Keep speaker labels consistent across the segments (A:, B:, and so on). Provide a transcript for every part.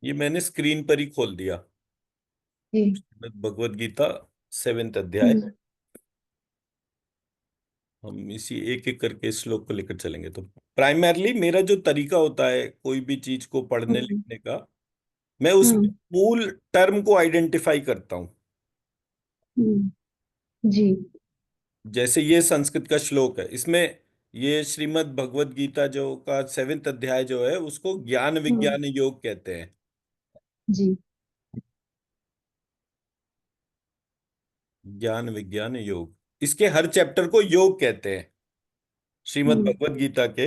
A: ये मैंने स्क्रीन पर ही खोल दिया।
B: जी।
A: श्रीमद् भगवद गीता 7th अध्याय।
B: हम्म।
A: हम इसी एक एक करके श्लोक को लेकर चलेंगे। तो प्राइमरली मेरा जो तरीका होता है कोई भी चीज को पढ़ने
B: हम्म।
A: लिखने का, मैं उसमें
B: हम्म।
A: मूल टर्म को आइडेंटिफाई करता हूं।
B: जी।
A: जैसे ये संस्कृत का श्लोक है, इसमें ये श्रीमद् भगवद गीता जो का 7th अध्याय जो है उसको ज्ञान
B: हम्म।
A: विज्ञान योग कहते हैं।
B: जी।
A: ज्ञान विज्ञान योग, इसके हर चैप्टर को योग कहते हैं। श्रीमद्
B: हम्म।
A: भगवद गीता के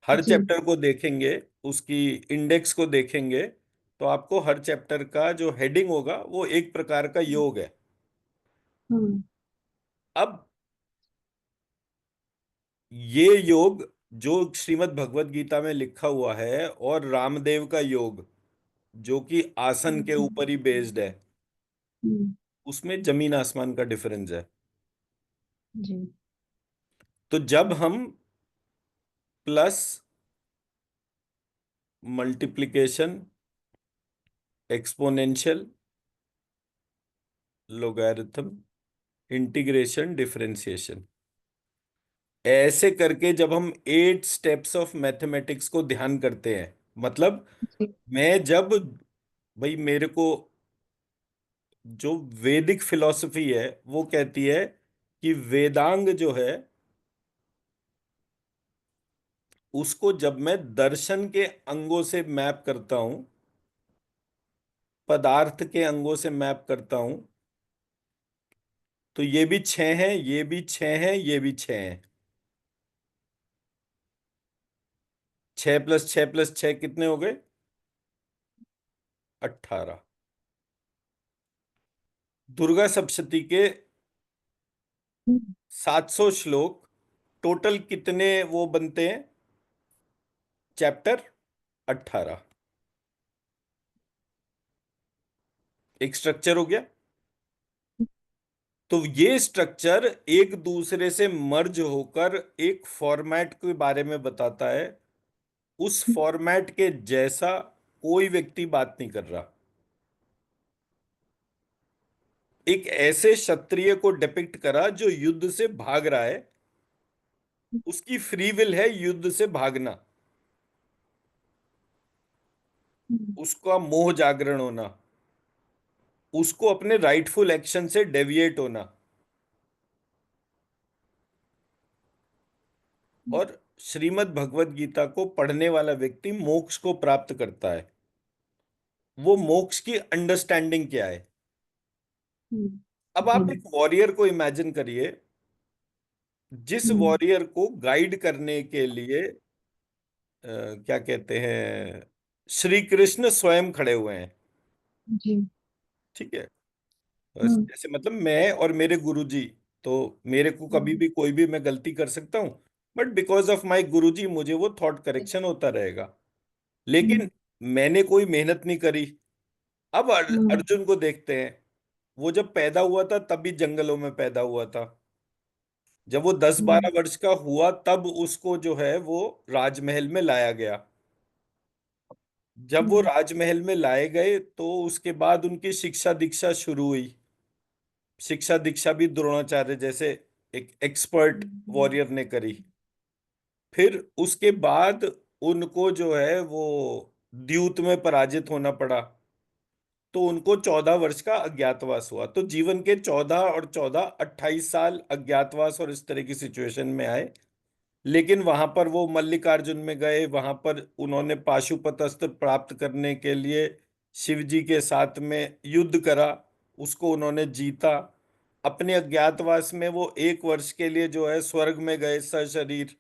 A: हर
B: जी।
A: चैप्टर को देखेंगे, उसकी इंडेक्स को देखेंगे, तो आपको हर चैप्टर का जो हेडिंग होगा वो एक प्रकार का योग है।
B: हम्म।
A: अब ये योग जो श्रीमद् भगवद गीता में लिखा हुआ है और रामदेव का योग जो कि आसन के
B: हम्म।
A: ऊपर ही बेस्ड है,
B: हम्म।
A: उसमें जमीन आसमान का डिफरेंस है।
B: जी।
A: तो जब हम plus, multiplication, exponential, logarithm, integration, differentiation, ऐसे करके जब हम 8 स्टेप्स ऑफ मैथमेटिक्स को ध्यान करते हैं, मतलब
B: जी।
A: मैं जब, भाई मेरे को जो वैदिक फिलॉसफी है वो कहती है कि वेदांग जो है उसको जब मैं दर्शन के अंगों से मैप करता हूं, पदार्थ के अंगों से मैप करता हूं, तो ये भी 6 हैं, ये भी 6 हैं, ये भी 6 हैं। 6 + 6 + 6 कितने हो गए? 18। दुर्गा सप्तशती के
B: हम्म।
A: 700 श्लोक, टोटल कितने वो बनते हैं? चैप्टर 18। एक स्ट्रक्चर हो गया। तो ये स्ट्रक्चर एक दूसरे से मर्ज होकर एक फॉर्मेट के बारे में बताता है। उस फॉर्मेट के जैसा कोई व्यक्ति बात नहीं कर रहा। एक ऐसे क्षत्रिय को डिपिक्ट करा जो युद्ध से भाग रहा है, उसकी फ्री विल है युद्ध से भागना,
B: हम्म।
A: उसका मोह जागरण होना, उसको अपने राइटफुल एक्शन से डेविएट होना। और श्रीमद् भगवत गीता को पढ़ने वाला व्यक्ति मोक्ष को प्राप्त करता है। वो मोक्ष की अंडरस्टैंडिंग क्या है? अब
B: जी।
A: आप एक वॉरियर को इमेजिन करिए, जिस
B: हम्म।
A: वॉरियर को गाइड करने के लिए क्या कहते हैं, श्री कृष्ण स्वयं खड़े हुए हैं।
B: जी।
A: ठीक है।
B: हम्म।
A: जैसे मतलब मैं और मेरे गुरुजी, तो मेरे को कभी
B: हम्म।
A: भी कोई भी मैं गलती कर सकता हूं, बट बिकॉज ऑफ माय गुरुजी मुझे वो थॉट करेक्शन होता रहेगा।
B: हम्म।
A: लेकिन मैंने कोई मेहनत नहीं करी। अब
B: हम्म।
A: अर्जुन को देखते हैं, वो जब पैदा हुआ था तब भी जंगलों में पैदा हुआ था। जब वो 10-12 वर्ष का हुआ तब उसको जो है वो राजमहल में लाया गया। जब वो
B: हम्म।
A: राजमहल में लाए गए तो उसके बाद उनकी शिक्षा दीक्षा शुरू हुई। शिक्षा दीक्षा भी द्रोणाचार्य जैसे एक एक्सपर्ट वॉरियर ने करी। फिर उसके बाद उनको जो है वो द्यूत में पराजित होना पड़ा। तो उनको 14 वर्ष का अज्ञातवास हुआ। तो जीवन के 14 और 14 28 साल अज्ञातवास और इस तरह की सिचुएशन में आए। लेकिन वहां पर वो मल्लिकार्जुन में गए, वहां पर उन्होंने पाशुपत अस्त्र प्राप्त करने के लिए शिव जी के साथ में युद्ध करा, उसको उन्होंने जीता। अपने अज्ञातवास में वो 1 वर्ष के लिए जो है स्वर्ग में गए सशरीर।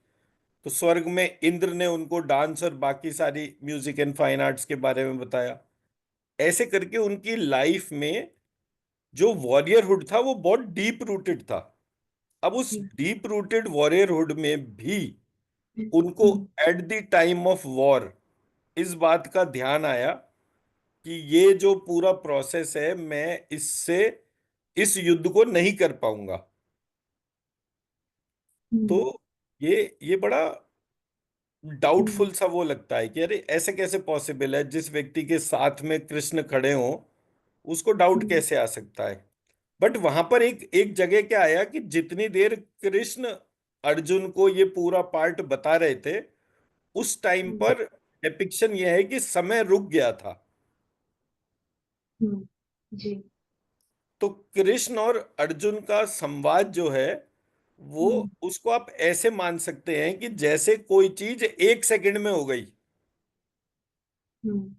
A: तो स्वर्ग में इंद्र ने उनको डांस और बाकी सारी म्यूजिक एंड फाइन आर्ट्स के बारे में बताया। ऐसे करके उनकी लाइफ में जो वॉरियरहुड था वो बहुत डीप रूटेड था। अब उस
B: जी।
A: डीप रूटेड वॉरियरहुड में भी उनको
B: hmm.
A: At the time of war इस बात का ध्यान आया कि ये जो पूरा प्रोसेस है मैं इससे इस युद्ध को नहीं कर पाऊंगा। तो
B: हम्म।
A: ये बड़ा
B: हम्म,
A: डाउटफुल सा वो लगता है कि अरे ऐसे कैसे पॉसिबल है, जिस व्यक्ति के साथ में कृष्ण खड़े हों उसको डाउट
B: हम्म,
A: कैसे आ सकता है। बट वहां पर एक एक जगह क्या आया कि जितनी देर कृष्ण अर्जुन को ये पूरा पार्ट बता रहे थे, उस टाइम
B: हम्म,
A: पर डिपिक्शन ये है कि समय रुक गया था।
B: हम्म, जी।
A: तो कृष्ण और अर्जुन का संवाद जो है वो,
B: हम्म,
A: उसको आप ऐसे मान सकते हैं कि जैसे कोई चीज 1 सेकंड में हो गई।
B: हम्म,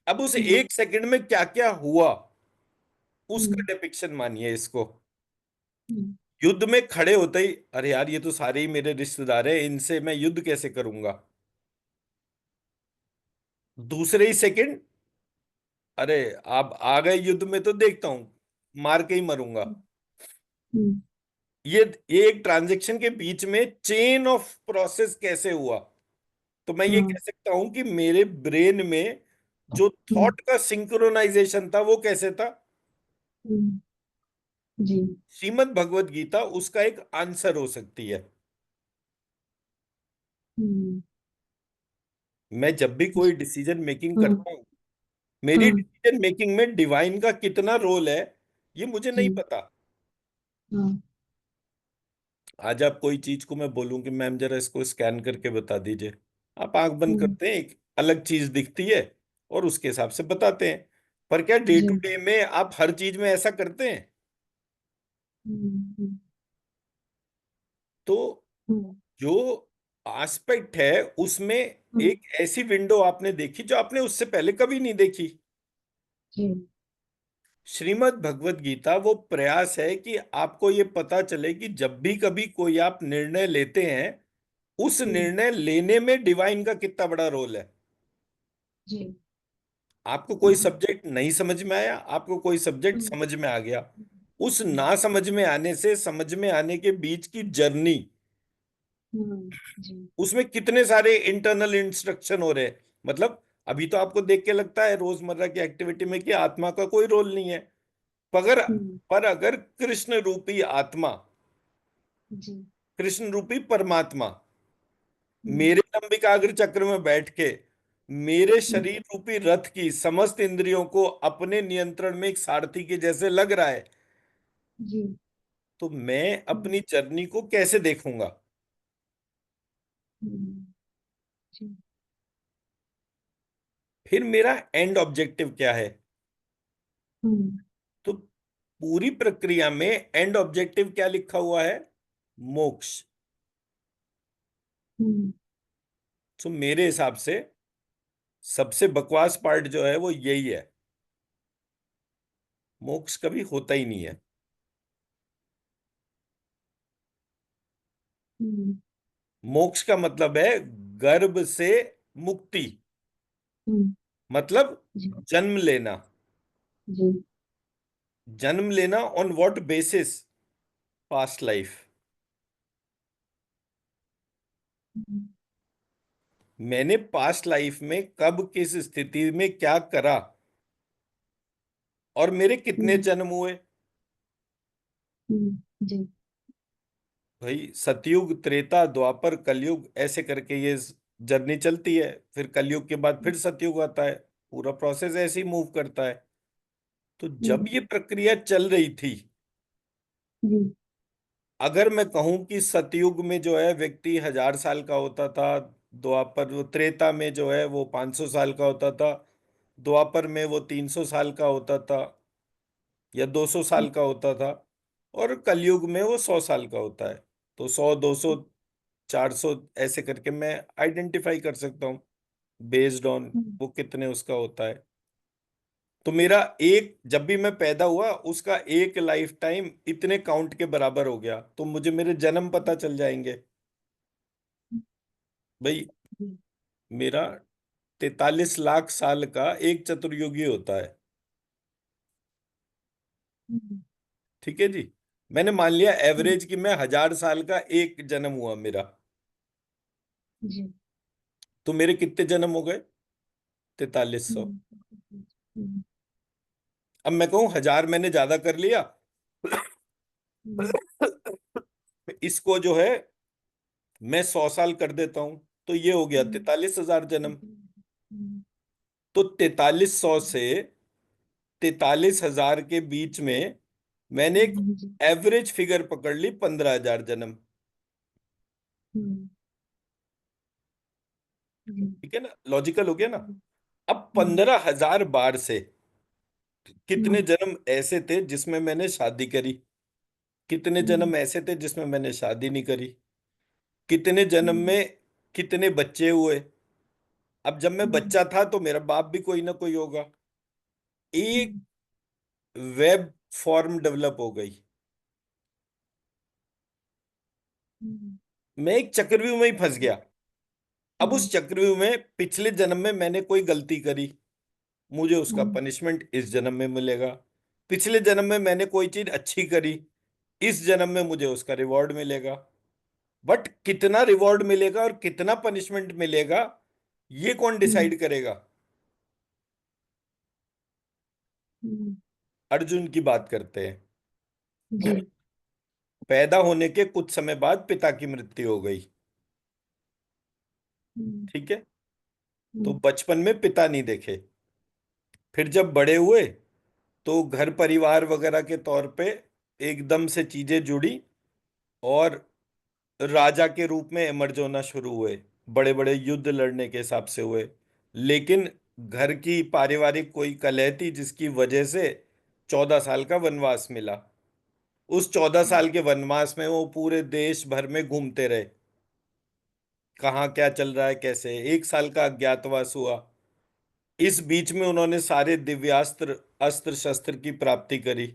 A: अब उस
B: जी।
A: 1 सेकंड में क्या क्या हुआ उसका
B: हम्म,
A: डिपिक्शन मानिए इसको।
B: हम्म,
A: युद्ध में खड़े होते ही अरे यार ये तो सारे ही मेरे रिश्तेदार हैं, इनसे मैं युद्ध कैसे करूंगा। दूसरे ही सेकंड अरे आप आ गए युद्ध में तो देखता हूं, मार के ही मरूंगा।
B: हम्म,
A: ये ये एक ट्रांजेक्शन के बीच में चेन ऑफ प्रोसेस कैसे हुआ। तो मैं ये
B: हाँ,
A: कह सकता हूं कि मेरे ब्रेन में जो
B: हम्म,
A: थॉट का सिंक्रोनाइजेशन था वो कैसे था।
B: हम्म, जी।
A: श्रीमद् भगवत गीता उसका एक आंसर हो सकती है।
B: हम्म,
A: मैं जब भी
B: जी।
A: कोई डिसीजन मेकिंग
B: हाँ,
A: करता हूं, मेरी
B: हाँ,
A: डिसीजन मेकिंग में डिवाइन का कितना रोल है ये मुझे नहीं
B: जी।
A: पता।
B: हाँ,
A: आज आप कोई चीज को मैं बोलूं कि मैम जरा इसको स्कैन करके बता दीजिए, आप आंख बंद
B: हम्म,
A: करते हैं, एक अलग चीज दिखती है और उसके हिसाब से बताते हैं। पर क्या डे टू
B: जी।
A: डे में आप हर चीज में ऐसा करते हैं?
B: हम्म,
A: तो
B: हम्म,
A: जो एस्पेक्ट है उसमें
B: हम्म,
A: एक ऐसी विंडो आपने देखी जो आपने उससे पहले कभी नहीं देखी।
B: जी।
A: श्रीमद् भगवत गीता वो प्रयास है कि आपको ये पता चले कि जब भी कभी कोई आप निर्णय लेते हैं, उस
B: हम्म,
A: निर्णय लेने में डिवाइन का कितना बड़ा रोल है।
B: जी।
A: आपको कोई सब्जेक्ट नहीं समझ में आया, आपको कोई सब्जेक्ट
B: हम्म,
A: समझ में आ गया, उस
B: हम्म,
A: ना समझ में आने से समझ में आने के बीच की जर्नी,
B: जी।
A: उसमें कितने सारे इंटरनल इंस्ट्रक्शन हो रहे हैं। मतलब अभी तो आपको देख के लगता है रोजमर्रा की एक्टिविटी में कि आत्मा का कोई रोल नहीं है। पर
B: हम्म,
A: पर अगर कृष्ण रूपी आत्मा,
B: जी।
A: कृष्ण रूपी परमात्मा
B: हम्म,
A: मेरे लंबिकाग्र चक्र में बैठ के मेरे
B: हम्म,
A: शरीर रूपी रथ की समस्त इंद्रियों को अपने नियंत्रण में एक सारथी के जैसे लग रहा है,
B: जी।
A: तो मैं
B: हम्म,
A: अपनी जर्नी को कैसे देखूंगा।
B: हम्म, जी।
A: फिर मेरा एंड ऑब्जेक्टिव क्या है।
B: हम्म,
A: तो पूरी प्रक्रिया में एंड ऑब्जेक्टिव क्या लिखा हुआ है? मोक्ष।
B: हम्म,
A: तो मेरे हिसाब से सबसे बकवास पार्ट जो है वो यही है, मोक्ष कभी होता ही नहीं है।
B: हम्म,
A: मोक्ष का मतलब है गर्भ से मुक्ति,
B: हम्म,
A: मतलब
B: जी।
A: जन्म लेना।
B: जी।
A: जन्म लेना on what basis? Past life.
B: Hmm,
A: मैंने पास्ट लाइफ में कब किस स्थिति में क्या करा और मेरे कितने
B: हम्म,
A: जन्म हुए।
B: जी।
A: भाई सतयुग, त्रेता, द्वापर, कलयुग ऐसे करके ये जर्नी चलती है। फिर कलयुग के बाद फिर सतयुग आता है, पूरा प्रोसेस ऐसे ही मूव करता है। तो जब
B: हम्म,
A: ये प्रक्रिया चल रही थी,
B: जी।
A: अगर मैं कहूं कि सतयुग में जो है व्यक्ति 1000 साल का होता था, द्वापर वो त्रेता में जो है वो 500 साल का होता था, द्वापर में वो 300 साल का होता था या 200 साल का होता था, और कलयुग में वो 100 साल का होता है। तो 100, 200, 400 ऐसे करके मैं आइडेंटिफाई कर सकता हूँ बेस्ड ऑन
B: हम्म,
A: वो कितने उसका होता है। तो मेरा एक, जब भी मैं पैदा हुआ उसका एक लाइफ टाइम इतने काउंट के बराबर हो गया, तो मुझे मेरे जन्म पता चल जाएंगे। भाई
B: जी।
A: मेरा 43 लाख साल का एक चतुर्युगी होता है।
B: हम्म,
A: ठीक है जी, मैंने मान लिया
B: हम्म,
A: एवरेज कि मैं 1000 साल का एक जन्म हुआ मेरा,
B: जी।
A: तो मेरे कितने जन्म हो गए? 4300।
B: हम्म, हम्म,
A: अब मैं कहूं 1000 मैंने ज्यादा कर लिया,
B: हम्म,
A: इसको जो है मैं 100 साल कर देता हूं, तो ये हो गया
B: हम्म,
A: 43,000 जन्म।
B: हम्म,
A: तो 4300 से 43,000 के बीच में मैंने एक
B: जी,
A: एवरेज फिगर पकड़ ली, 15,000 जन्म।
B: हम्म, जी,
A: ठीक है ना, लॉजिकल हो गया ना।
B: हम्म,
A: अब
B: हम्म,
A: 15,000 बार से कितने
B: हम्म,
A: जन्म ऐसे थे जिसमें मैंने शादी करी, कितने
B: हम्म,
A: जन्म ऐसे थे जिसमें मैंने शादी नहीं करी, कितने जन्म
B: हम्म,
A: में कितने बच्चे हुए। अब जब मैं
B: हम्म,
A: बच्चा था तो मेरा बाप भी कोई ना कोई होगा। एक
B: हम्म,
A: वेब फॉर्म डेवलप हो गई।
B: हम्म,
A: मैं एक चक्रव्यूह में ही फंस गया। अब उस
B: हम्म,
A: चक्रव्यूह में पिछले जन्म में मैंने कोई गलती करी, मुझे उसका
B: हम्म,
A: पनिशमेंट इस जन्म में मिलेगा। पिछले जन्म में मैंने कोई चीज अच्छी करी, इस जन्म में मुझे उसका रिवॉर्ड मिलेगा। बट कितना रिवॉर्ड मिलेगा और कितना पनिशमेंट मिलेगा, ये कौन
B: हम्म,
A: डिसाइड करेगा?
B: हम्म,
A: अर्जुन की बात करते हैं।
B: जी,
A: पैदा होने के कुछ समय बाद पिता की मृत्यु हो गई।
B: हम्म,
A: ठीक है। तो
B: हम्म,
A: बचपन में पिता नहीं देखे। फिर जब बड़े हुए तो घर परिवार वगैरह के तौर पे एकदम से चीजें जुड़ी, और राजा के रूप में इमर्ज होना शुरू हुए। बड़े बड़े युद्ध लड़ने के हिसाब से हुए। लेकिन घर की पारिवारिक कोई कलह थी जिसकी वजह से 14 साल का वनवास मिला। उस 14 साल के वनवास में वो पूरे देश भर में घूमते रहे, कहाँ क्या चल रहा है कैसे। 1 साल का अज्ञातवास हुआ। इस बीच में उन्होंने सारे दिव्यास्त्र, अस्त्र शस्त्र की प्राप्ति करी।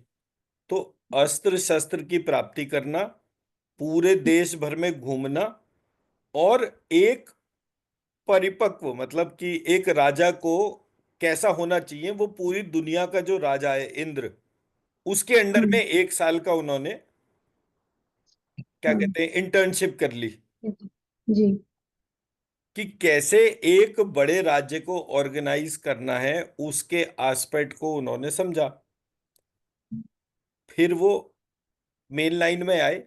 A: तो अस्त्र शस्त्र की प्राप्ति करना, पूरे देश भर में घूमना, और एक परिपक्व, मतलब कि एक राजा को कैसा होना चाहिए, वो पूरी दुनिया का जो राजा है इंद्र, उसके अंडर में
B: हम्म,
A: 1 साल का उन्होंने क्या
B: हम्म,
A: कहते हैं इंटर्नशिप कर ली।
B: जी,
A: कि कैसे एक बड़े राज्य को ऑर्गेनाइज करना है, उसके एस्पेक्ट को उन्होंने समझा। फिर वो मेन लाइन में आए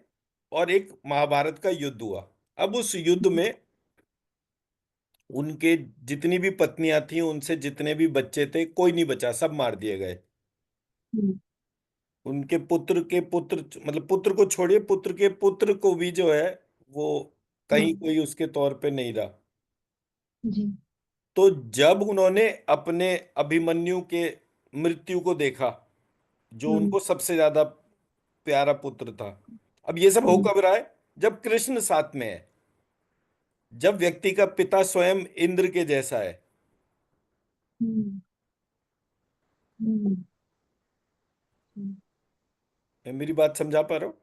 A: और एक महाभारत का युद्ध हुआ। अब उस युद्ध
B: हम्म,
A: में उनके जितनी भी पत्नियां थी, उनसे जितने भी बच्चे थे, कोई नहीं बचा, सब मार दिए गए।
B: हम्म,
A: उनके पुत्र के पुत्र, मतलब पुत्र को छोड़िए, पुत्र के पुत्र को भी जो है वो कहीं
B: हाँ,
A: कोई उसके तौर पे नहीं रहा।
B: जी,
A: तो जब उन्होंने अपने अभिमन्यु के मृत्यु को देखा, जो
B: हम्म,
A: उनको सबसे ज्यादा प्यारा पुत्र था। अब ये सब हो
B: हम्म,
A: कब रहा है? जब कृष्ण साथ में है, जब व्यक्ति का पिता स्वयं इंद्र के जैसा है।
B: हम्म, हम्म, हम्म,
A: मैं मेरी बात समझा पा रहा हूं?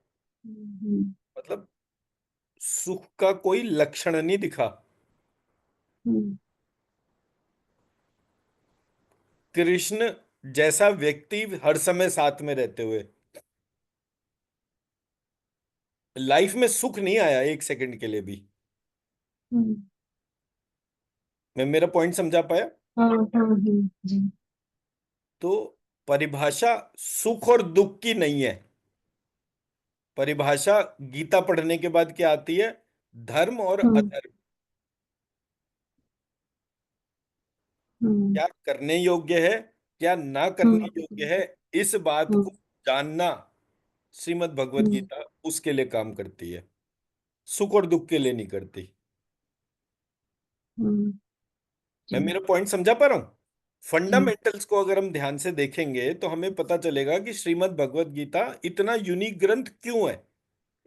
B: हम्म,
A: मतलब सुख का कोई लक्षण नहीं दिखा।
B: हम्म,
A: कृष्ण जैसा व्यक्ति हर समय साथ में रहते हुए लाइफ में सुख नहीं आया एक सेकंड के लिए भी।
B: हम्म,
A: मैं मेरा पॉइंट समझा पाया?
B: हाँ, हाँ, जी,
A: तो परिभाषा सुख और दुख की नहीं है। परिभाषा गीता पढ़ने के बाद क्या आती है? धर्म और
B: हम्म,
A: अधर्म।
B: हम्म,
A: क्या करने योग्य है, क्या ना करने
B: हम्म,
A: योग्य है, इस बात
B: हम्म,
A: को जानना श्रीमद् भगवत
B: हम्म,
A: गीता उसके लिए काम करती है, सुख और दुख के लिए नहीं करती।
B: हम्म,
A: मैं
B: जी,
A: मेरा पॉइंट समझा पा रहा हूं?
B: जी,
A: फंडामेंटल्स को अगर हम ध्यान से देखेंगे तो हमें पता चलेगा कि श्रीमद् भगवत गीता इतना यूनिक ग्रंथ क्यों है।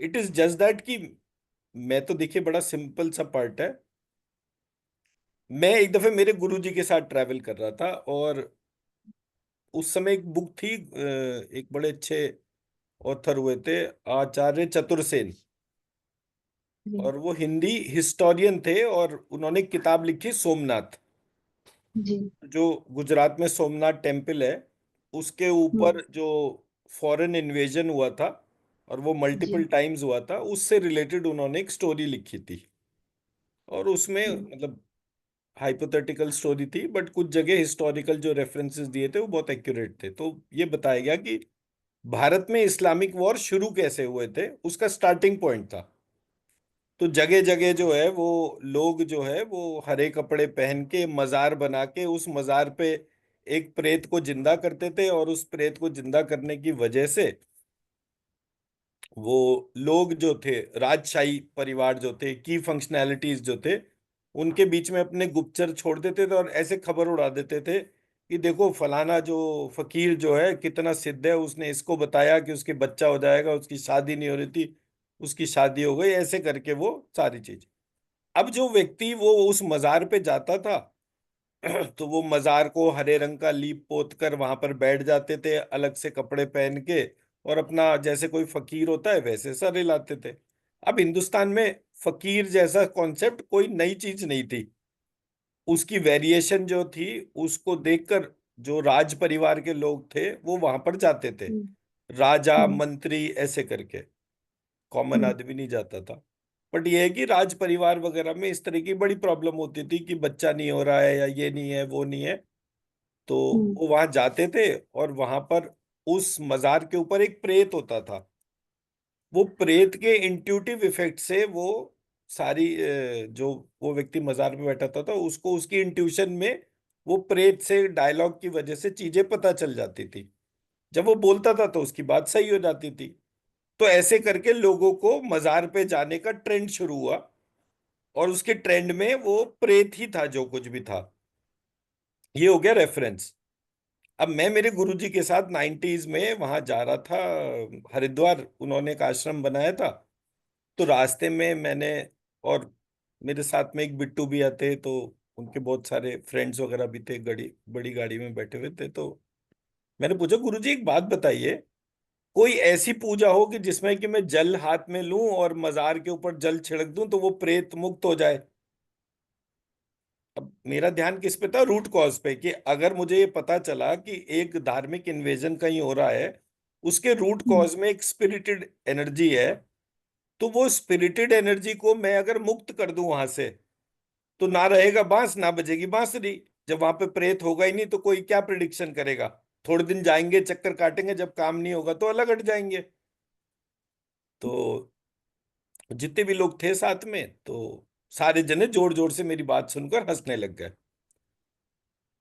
A: इट इज जस्ट दैट कि मैं तो देखिए बड़ा सिंपल सा पार्ट है। मैं एक दफे मेरे गुरुजी के साथ ट्रैवल कर रहा था, और उस समय एक बुक थी, एक बड़े अच्छे ऑथर हुए थे, आचार्य चतुरसेन।
B: जी,
A: और वो हिंदी हिस्टोरियन थे, और उन्होंने किताब लिखी सोमनाथ,
B: जी,
A: जो गुजरात में सोमनाथ टेम्पल है, उसके
B: हम्म,
A: ऊपर जो फॉरेन इन्वेजन हुआ था, और वो मल्टीपल
B: जी,
A: टाइम्स हुआ था, उससे रिलेटेड उन्होंने एक स्टोरी लिखी थी। और उसमें
B: हम्म,
A: मतलब हाइपोथेटिकल स्टोरी थी, बट कुछ जगह हिस्टोरिकल जो रेफरेंसेस दिए थे वो बहुत एक्यूरेट थे। तो ये बताया गया कि भारत में इस्लामिक वॉर शुरू कैसे हुए थे, उसका स्टार्टिंग पॉइंट था। तो जगह जगह जो है वो लोग जो है वो हरे कपड़े पहन के मजार बना के उस मजार पे एक प्रेत को जिंदा करते थे, और उस प्रेत को जिंदा करने की वजह से वो लोग जो थे, राजशाही परिवार जो थे, की फंक्शनैलिटीज जो थे, उनके बीच में अपने गुप्तचर छोड़ देते थे और ऐसे खबर उड़ा देते थे कि देखो फलाना जो फकीर जो है कितना सिद्ध है, उसने इसको बताया कि उसके बच्चा हो जाएगा, उसकी शादी नहीं हो रही थी, उसकी शादी हो गई, ऐसे करके वो सारी चीज। अब जो व्यक्ति वो उस मजार पे जाता था तो वो मजार को हरे रंग का लीप पोत कर वहां पर बैठ जाते थे अलग से कपड़े पहन के, और अपना जैसे कोई फकीर होता है वैसे सर हिलाते थे। अब हिंदुस्तान में फकीर जैसा कॉन्सेप्ट कोई नई चीज नहीं थी, उसकी वेरिएशन जो थी उसको देखकर जो राज परिवार के लोग थे वो वहां पर जाते थे,
B: हम्म,
A: राजा
B: हम्म,
A: मंत्री ऐसे करके, कॉमन
B: हम्म,
A: आदमी नहीं जाता था। बट ये है कि राज परिवार वगैरह में इस तरह की बड़ी प्रॉब्लम होती थी कि बच्चा नहीं हो रहा है या ये नहीं है वो नहीं है, तो
B: हम्म,
A: वो वहां जाते थे। और वहां पर उस मजार के ऊपर एक प्रेत होता था, वो प्रेत के इंट्यूटिव इफेक्ट से वो सारी जो वो व्यक्ति मजार में बैठा था उसको उसकी इंट्यूशन में वो प्रेत से डायलॉग की वजह से चीजें पता चल जाती थी। जब वो बोलता था तो उसकी बात सही हो जाती थी। तो ऐसे करके लोगों को मजार पे जाने का ट्रेंड शुरू हुआ, और उसके ट्रेंड में वो प्रेत ही था जो कुछ भी था। ये हो गया रेफरेंस। अब मैं मेरे गुरुजी के साथ 90s में वहां जा रहा था, हरिद्वार, उन्होंने एक आश्रम बनाया था। तो रास्ते में मैंने, और मेरे साथ में एक बिट्टू भी आते, तो उनके बहुत सारे फ्रेंड्स वगैरह भी थे, गड़ी बड़ी गाड़ी में बैठे हुए थे। तो मैंने पूछा, गुरुजी एक बात बताइए, कोई ऐसी पूजा हो कि जिसमें कि मैं जल हाथ में लूं और मजार के ऊपर जल छिड़क दूं तो वो प्रेत मुक्त हो जाए। अब मेरा ध्यान किस पे था, रूट कॉज पे, कि अगर मुझे ये पता चला कि एक धार्मिक इन्वेजन कहीं हो रहा है, उसके रूट
B: हम्म,
A: कॉज में एक स्पिरिटेड एनर्जी है, तो वो स्पिरिटेड एनर्जी को मैं अगर मुक्त कर दूं वहां से, तो ना रहेगा बांस ना बजेगी बांसुरी। जब वहां पे प्रेत होगा ही नहीं तो कोई क्या प्रिडिक्शन करेगा। थोड़े दिन जाएंगे, चक्कर काटेंगे, जब काम नहीं होगा तो अलग हट जाएंगे। तो जितने भी लोग थे साथ में, तो सारे जने जोर जोर से मेरी बात सुनकर हंसने लग गए।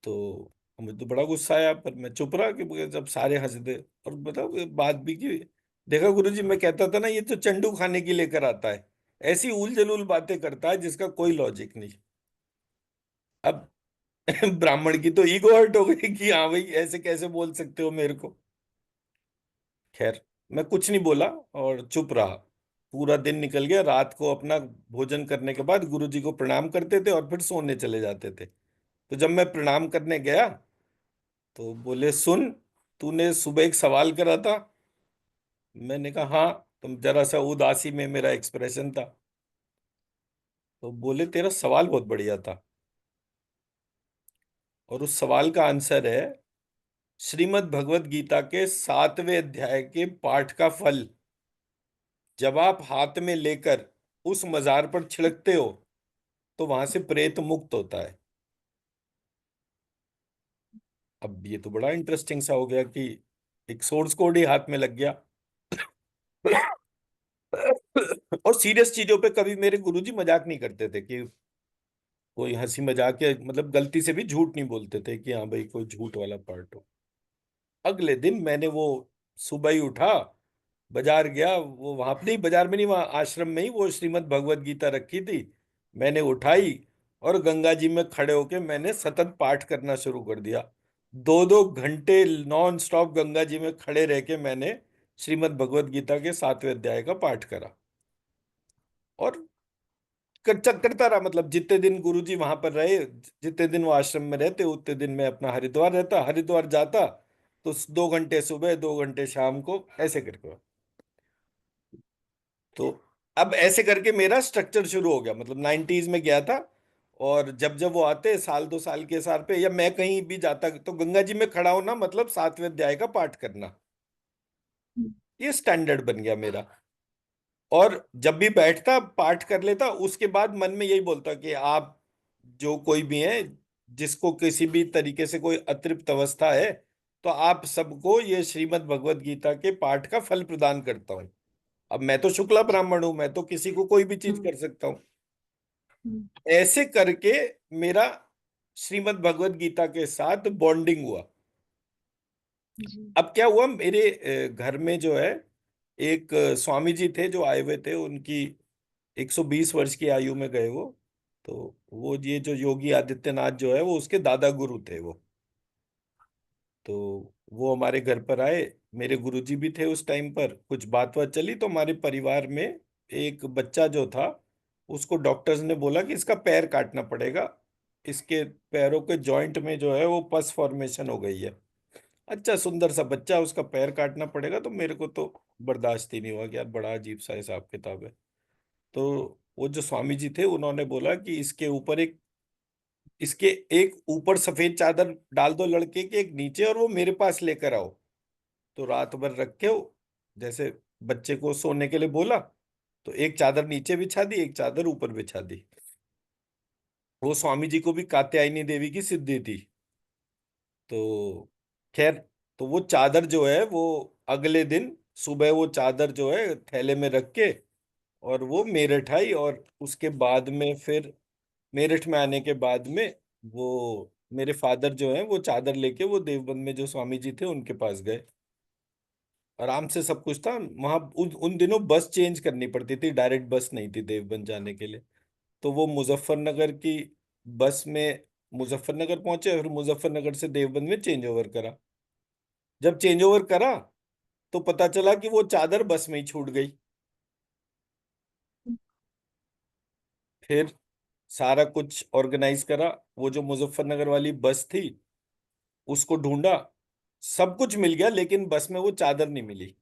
A: तो मुझे तो बड़ा गुस्सा आया, पर मैं चुप रहा कि जब सारे हंस दे। और बताओ ये बात भी की, देखा गुरुजी, मैं कहता था ना ये तो चंडू खाने की लेकर आता है, ऐसी उल जलूल बातें करता है जिसका कोई लॉजिक नहीं। अब ब्राह्मण की तो ईगो हर्ट हो गई कि हाँ भाई ऐसे कैसे बोल सकते हो मेरे को। खैर, मैं कुछ नहीं बोला और चुप रहा। पूरा दिन निकल गया, रात को अपना भोजन करने के बाद गुरुजी को प्रणाम करते थे और फिर सोने चले जाते थे। तो जब मैं प्रणाम करने गया तो बोले, सुन, तूने सुबह एक सवाल करा था। मैंने कहा हाँ। तुम जरा सा उदासी में मेरा एक्सप्रेशन था। तो बोले, तेरा सवाल बहुत बढ़िया था, और उस सवाल का आंसर है, श्रीमद् भगवत गीता के 7वें अध्याय के पाठ का फल जब आप हाथ में लेकर उस मजार पर छिड़कते हो तो वहां से प्रेत मुक्त होता है। अब ये तो बड़ा इंटरेस्टिंग सा हो गया कि एक सोर्स कोड ही हाथ में लग गया। और सीरियस चीजों पे कभी मेरे गुरुजी मजाक नहीं करते थे कि कोई हंसी मजाक या मतलब गलती से भी झूठ नहीं बोलते थे कि हाँ भाई कोई झूठ वाला पार्ट हो। अगले दिन मैंने वो सुबह ही उठा, बाजार गया, वो वहां नहीं, बाजार में नहीं, वहां आश्रम में ही वो श्रीमद् भगवत गीता रखी थी, मैंने उठाई और गंगा जी में खड़े होके मैंने सतत पाठ करना शुरू कर दिया। 2-2 घंटे नॉन स्टॉप गंगा जी में खड़े रह के मैंने श्रीमद् भगवत गीता के 7वें अध्याय का पाठ करा। और करता रहा, मतलब जितने दिन गुरुजी वहां पर रहे, जितने दिन वो आश्रम में रहते उतने दिन मैं अपना हरिद्वार रहता, हरिद्वार जाता तो 2 घंटे सुबह 2 घंटे शाम को ऐसे करके। तो अब ऐसे करके मेरा स्ट्रक्चर शुरू हो गया, मतलब 90s में गया था, और जब जब वो आते साल 2 साल के साल पे, या मैं कहीं भी जाता तो गंगा जी में खड़ा होना मतलब 7वें अध्याय का पाठ करना,
B: हम्म,
A: ये स्टैंडर्ड बन गया मेरा। और जब भी बैठता पाठ कर लेता, उसके बाद मन में यही बोलता कि आप जो कोई भी हैं, जिसको किसी भी तरीके से कोई अतृप्त अवस्था है, तो आप सबको ये श्रीमद् भगवत गीता के पाठ का फल प्रदान करता हूं। अब मैं तो शुक्ला ब्राह्मण हूं, मैं तो किसी को कोई भी चीज
B: हम्म,
A: कर सकता हूँ।
B: हम्म,
A: ऐसे करके मेरा श्रीमद् भगवत गीता के साथ बॉन्डिंग हुआ।
B: जी,
A: अब क्या हुआ, मेरे घर में जो है एक स्वामी जी थे जो आए हुए थे, उनकी 120 वर्ष की आयु में गए वो। तो वो ये जो योगी आदित्यनाथ जो है वो उसके दादा गुरु थे वो। तो वो हमारे घर पर आए, मेरे गुरुजी भी थे उस टाइम पर। कुछ बात बात चली तो हमारे परिवार में एक बच्चा जो था, उसको डॉक्टर्स ने बोला कि इसका पैर काटना पड़ेगा, इसके पैरों के जॉइंट में जो है वो पस फॉर्मेशन हो गई है। अच्छा सुंदर सा बच्चा, उसका पैर काटना पड़ेगा, तो मेरे को तो बर्दाश्त ही नहीं हुआ कि यार बड़ा अजीब सा हिसाब किताब है। तो वो जो स्वामी जी थे उन्होंने बोला कि इसके एक ऊपर सफेद चादर डाल दो लड़के के, एक नीचे, और वो मेरे पास लेकर आओ। तो रात भर रखे हो, जैसे बच्चे को सोने के लिए बोला, तो एक चादर नीचे बिछा दी, एक चादर ऊपर बिछा दी। वो स्वामी जी को भी कात्यायनी देवी की सिद्धि थी। तो खैर, तो वो चादर जो है वो अगले दिन सुबह वो चादर जो है थैले में रख के और वो मेरठ आई। और उसके बाद में फिर मेरठ में आने के बाद में वो मेरे फादर जो है वो चादर लेके वो देवबंद में जो स्वामी जी थे उनके पास गए। आराम से सब कुछ था वहां। उन दिनों बस चेंज करनी पड़ती थी, डायरेक्ट बस नहीं थी देवबंद जाने के लिए। तो वो मुजफ्फरनगर की बस में मुजफ्फरनगर पहुंचे, और मुजफ्फरनगर से देवबंद में चेंज ओवर करा। जब चेंज ओवर करा तो पता चला कि वो चादर बस में ही छूट गई। फिर सारा कुछ ऑर्गेनाइज करा, वो जो मुजफ्फरनगर वाली बस थी उसको ढूंढा, सब कुछ मिल गया, लेकिन बस में वो चादर नहीं मिली।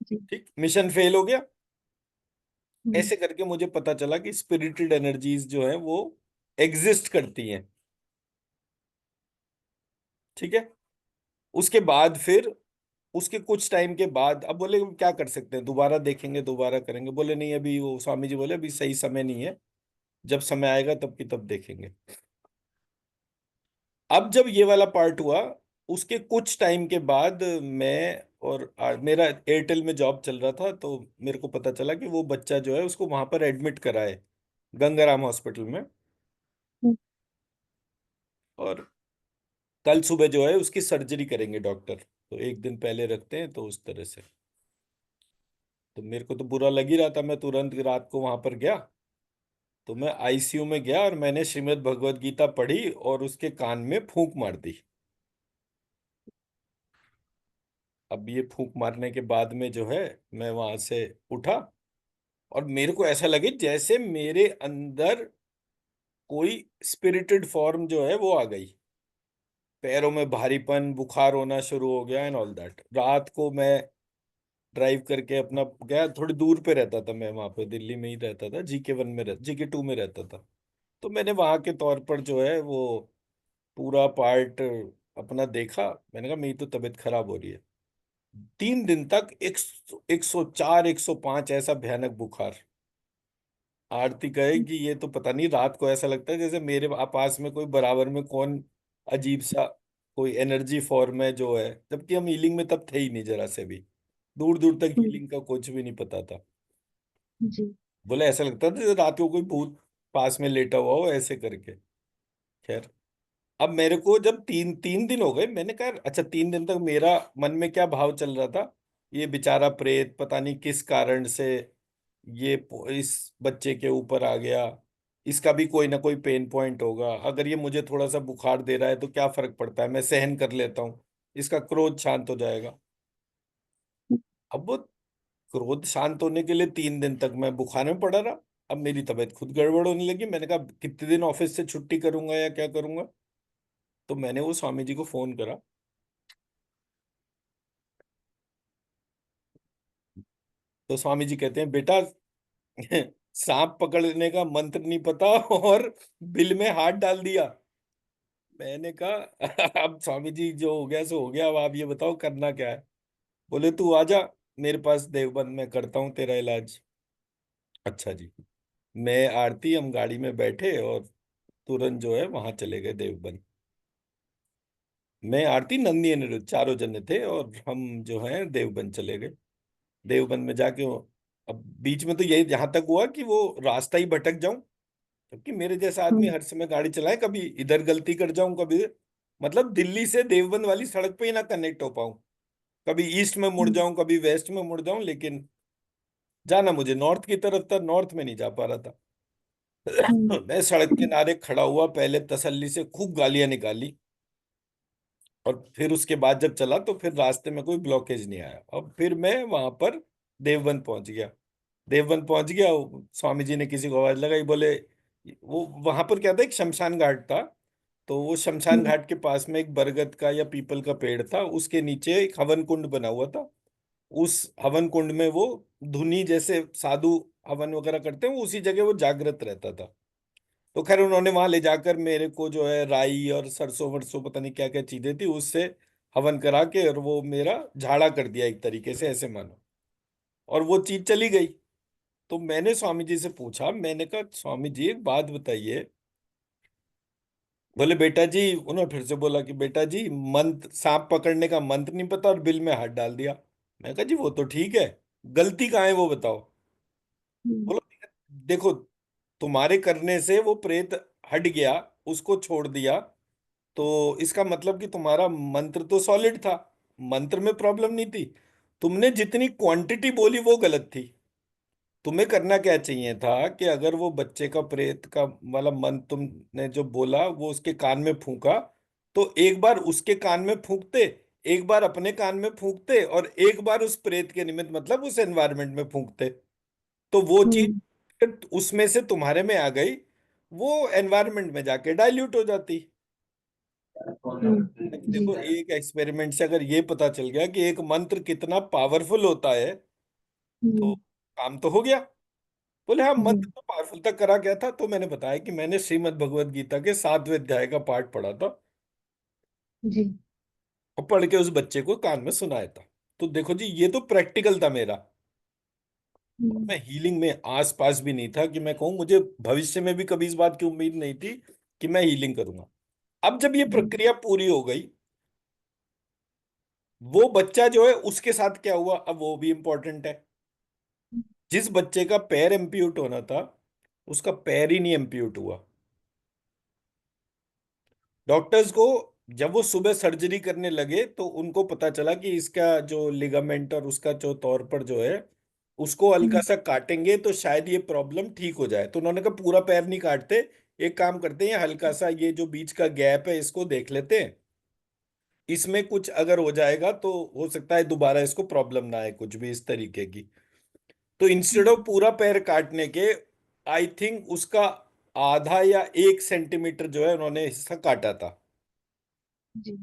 B: जी,
A: ठीक, मिशन फेल हो गया।
B: हम्म,
A: ऐसे करके मुझे पता चला कि स्पिरिटेड एनर्जीज जो हैं वो एग्जिस्ट करती हैं। ठीक है। उसके बाद फिर उसके कुछ टाइम के बाद अब बोले क्या कर सकते हैं, दोबारा देखेंगे, दोबारा करेंगे। बोले नहीं, अभी वो स्वामी जी बोले अभी सही समय नहीं है, जब समय आएगा तब की तब देखेंगे। अब जब ये वाला पार्ट हुआ, उसके कुछ टाइम के बाद मैं और मेरा एयरटेल में जॉब चल रहा था, तो मेरे को पता चला कि वो बच्चा जो है उसको वहां पर एडमिट करा है, गंगाराम हॉस्पिटल में।
B: हम्म,
A: और कल सुबह जो है उसकी सर्जरी करेंगे डॉक्टर, तो एक दिन पहले रखते हैं, तो उस तरह से। तो मेरे को तो बुरा लग ही रहा था, मैं तुरंत रात को वहां पर गया। तो मैं आईसीयू में गया और मैंने श्रीमद् भगवत गीता पढ़ी और उसके कान में फूंक मार दी। अब ये फूंक मारने के बाद में जो है मैं वहां से उठा, और मेरे को ऐसा लगे जैसे मेरे अंदर कोई स्पिरिटेड फॉर्म जो है वो आ गई। पैरों में भारीपन, बुखार होना शुरू हो गया एंड ऑल दैट। रात को मैं ड्राइव करके अपना गया, थोड़ी दूर पे रहता था मैं, वहां पे दिल्ली में ही रहता था, जीके 1 में जीके 2 में रहता था। तो मैंने वहां के तौर पर जो है वो पूरा पार्ट अपना देखा। मैंने कहा मेरी तो तबीयत खराब हो रही है। 3 दिन तक 104 105 ऐसा भयानक बुखार। आरती कहे कि ये तो पता नहीं, रात को ऐसा लगता है जैसे मेरे पास में कोई बराबर में कौन अजीब सा कोई एनर्जी फॉर्म है जो है, जबकि हम हीलिंग में तब थे ही नहीं जरा से भी। दूर दूर तक
B: हम्म,
A: हीलिंग का कुछ भी नहीं पता था।
B: जी,
A: बोले ऐसा लगता था जैसे रात को कोई भूत पास में लेटा हुआ हो, ऐसे करके। खैर, अब मेरे को जब तीन तीन दिन हो गए, मैंने कहा अच्छा 3 दिन तक मेरा मन में क्या भाव चल रहा था, ये बेचारा प्रेत पता नहीं किस कारण से इस बच्चे के ऊपर आ गया, इसका भी कोई ना कोई पेन पॉइंट होगा। अगर ये मुझे थोड़ा सा बुखार दे रहा है तो क्या फर्क पड़ता है, मैं सहन कर लेता हूँ, इसका क्रोध शांत हो जाएगा। अब वो क्रोध शांत होने के लिए 3 दिन तक मैं बुखार में पड़ा रहा। अब मेरी तबीयत खुद गड़बड़ होने लगी, मैंने कहा कितने दिन ऑफिस से छुट्टी करूंगा या क्या करूंगा। तो मैंने वो स्वामी जी को फोन करा। तो स्वामी जी कहते हैं बेटा, सांप पकड़ने का मंत्र नहीं पता और बिल में हाथ डाल दिया। मैंने कहा अब स्वामी जी जो हो गया सो हो गया, अब आप ये बताओ करना क्या है। बोले तू आजा मेरे पास देवबंद में, करता हूँ तेरा इलाज। अच्छा जी। मैं आरती हम गाड़ी में बैठे और तुरंत जो है वहां चले गए देवबंद। मैं आरती नंदी अनिरुद्ध चारों जने थे और हम जो है देवबंद चले गए। देवबंद में जाके अब बीच में तो यही यहाँ तक हुआ कि वो रास्ता ही भटक जाऊं, क्योंकि मेरे जैसा आदमी
B: हम्म।
A: हर समय गाड़ी चलाए, कभी इधर गलती कर जाऊं, कभी मतलब दिल्ली से देवबंद वाली सड़क पे ही ना कनेक्ट हो पाऊं, कभी ईस्ट में मुड़
B: हम्म।
A: जाऊं, कभी वेस्ट में मुड़ जाऊं, लेकिन जाना मुझे नॉर्थ की तरफ था, नॉर्थ में नहीं जा पा रहा था।
B: हम्म।
A: मैं सड़क किनारे खड़ा हुआ, पहले तसल्ली से खूब गालियां निकाली, और फिर उसके बाद जब चला तो फिर रास्ते में कोई ब्लॉकेज नहीं आया। अब फिर मैं वहां पर देवबंद पहुंच गया। देवबंद पहुंच गया, स्वामी जी ने किसी को आवाज लगाई, बोले, वो वहां पर क्या था, एक शमशान घाट था। तो वो शमशान
B: हम्म।
A: घाट के पास में एक बरगद का या पीपल का पेड़ था, उसके नीचे एक हवन कुंड बना हुआ था। उस हवन कुंड में वो धुनी, जैसे साधु हवन वगैरह करते हैं, वो उसी जगह वो जागृत रहता था। तो खैर उन्होंने वहां ले जाकर मेरे को जो है राई और सरसों वरसों पता नहीं क्या क्या चीजें थी, उससे हवन करा के, और वो मेरा झाड़ा कर दिया एक तरीके से, ऐसे मानो, और वो चीज चली गई। तो मैंने स्वामी जी से पूछा, मैंने कहा स्वामी जी एक बात बताइए। बोले बेटा जी, उन्होंने फिर से बोला कि बेटा जी, मंत्र, सांप पकड़ने का मंत्र नहीं पता और बिल में हाथ डाल दिया। मैं कहा जी वो तो ठीक है, गलती कहाँ है वो बताओ।
B: हम्म।
A: बोलो देखो, तुम्हारे करने से वो प्रेत हट गया, उसको छोड़ दिया, तो इसका मतलब कि तुम्हारा मंत्र तो सॉलिड था, मंत्र में प्रॉब्लम नहीं थी। तुमने जितनी क्वांटिटी बोली वो गलत थी। तुम्हें करना क्या चाहिए था कि अगर वो बच्चे का प्रेत का वाला मंत्र तुमने जो बोला वो उसके कान में फूंका, तो एक बार उसके कान में फूंकते, एक बार अपने कान में फूंकते, और एक बार उस प्रेत के निमित्त मतलब उस एनवायरनमेंट में फूंकते, तो वो
B: हम्म।
A: चीज उसमें से तुम्हारे में आ गई, वो एनवायरनमेंट में जाके डाइल्यूट हो जाती।
B: जी।
A: देखो एक एक्सपेरिमेंट से अगर ये पता चल गया कि एक मंत्र कितना पावरफुल होता है, तो
B: हम्म।
A: काम तो हो गया। बोले हाँ,
B: जी।
A: मंत्र तो पावरफुल तक करा गया था। तो मैंने बताया कि मैंने श्रीमद् भगवत गीता के 7वें अध्याय का पाठ पढ़ा था,
B: जी।
A: और पढ़ के उस बच्चे को कान में सुनाया था। तो देखो जी, ये तो प्रैक्टिकल था मेरा। और
B: हम्म।
A: मैं हीलिंग में आस पास भी नहीं था कि मैं कहूँ, मुझे भविष्य में भी कभी इस बात की उम्मीद नहीं थी कि मैं हीलिंग करूंगा। अब जब ये
B: जी।
A: प्रक्रिया पूरी हो गई, वो बच्चा जो है उसके साथ क्या हुआ, अब वो भी इंपॉर्टेंट है। जिस बच्चे का पैर एम्प्यूट होना था, उसका पैर ही नहीं एम्प्यूट हुआ। डॉक्टर्स को जब वो सुबह सर्जरी करने लगे तो उनको पता चला कि इसका जो लिगामेंट और उसका जो तौर पर जो है, उसको हल्का
B: हम्म।
A: सा काटेंगे तो शायद ये प्रॉब्लम ठीक हो जाए। तो उन्होंने कहा पूरा पैर नहीं काटते, एक काम करते हैं, हल्का सा ये जो बीच का गैप है इसको देख लेते हैं, इसमें कुछ अगर हो जाएगा तो हो सकता है दोबारा इसको प्रॉब्लम ना आए कुछ भी इस तरीके की। तो इंस्टेड ऑफ पूरा पैर काटने के, आई थिंक उसका आधा या 1 सेंटीमीटर जो है उन्होंने हिस्सा काटा था।
B: जी।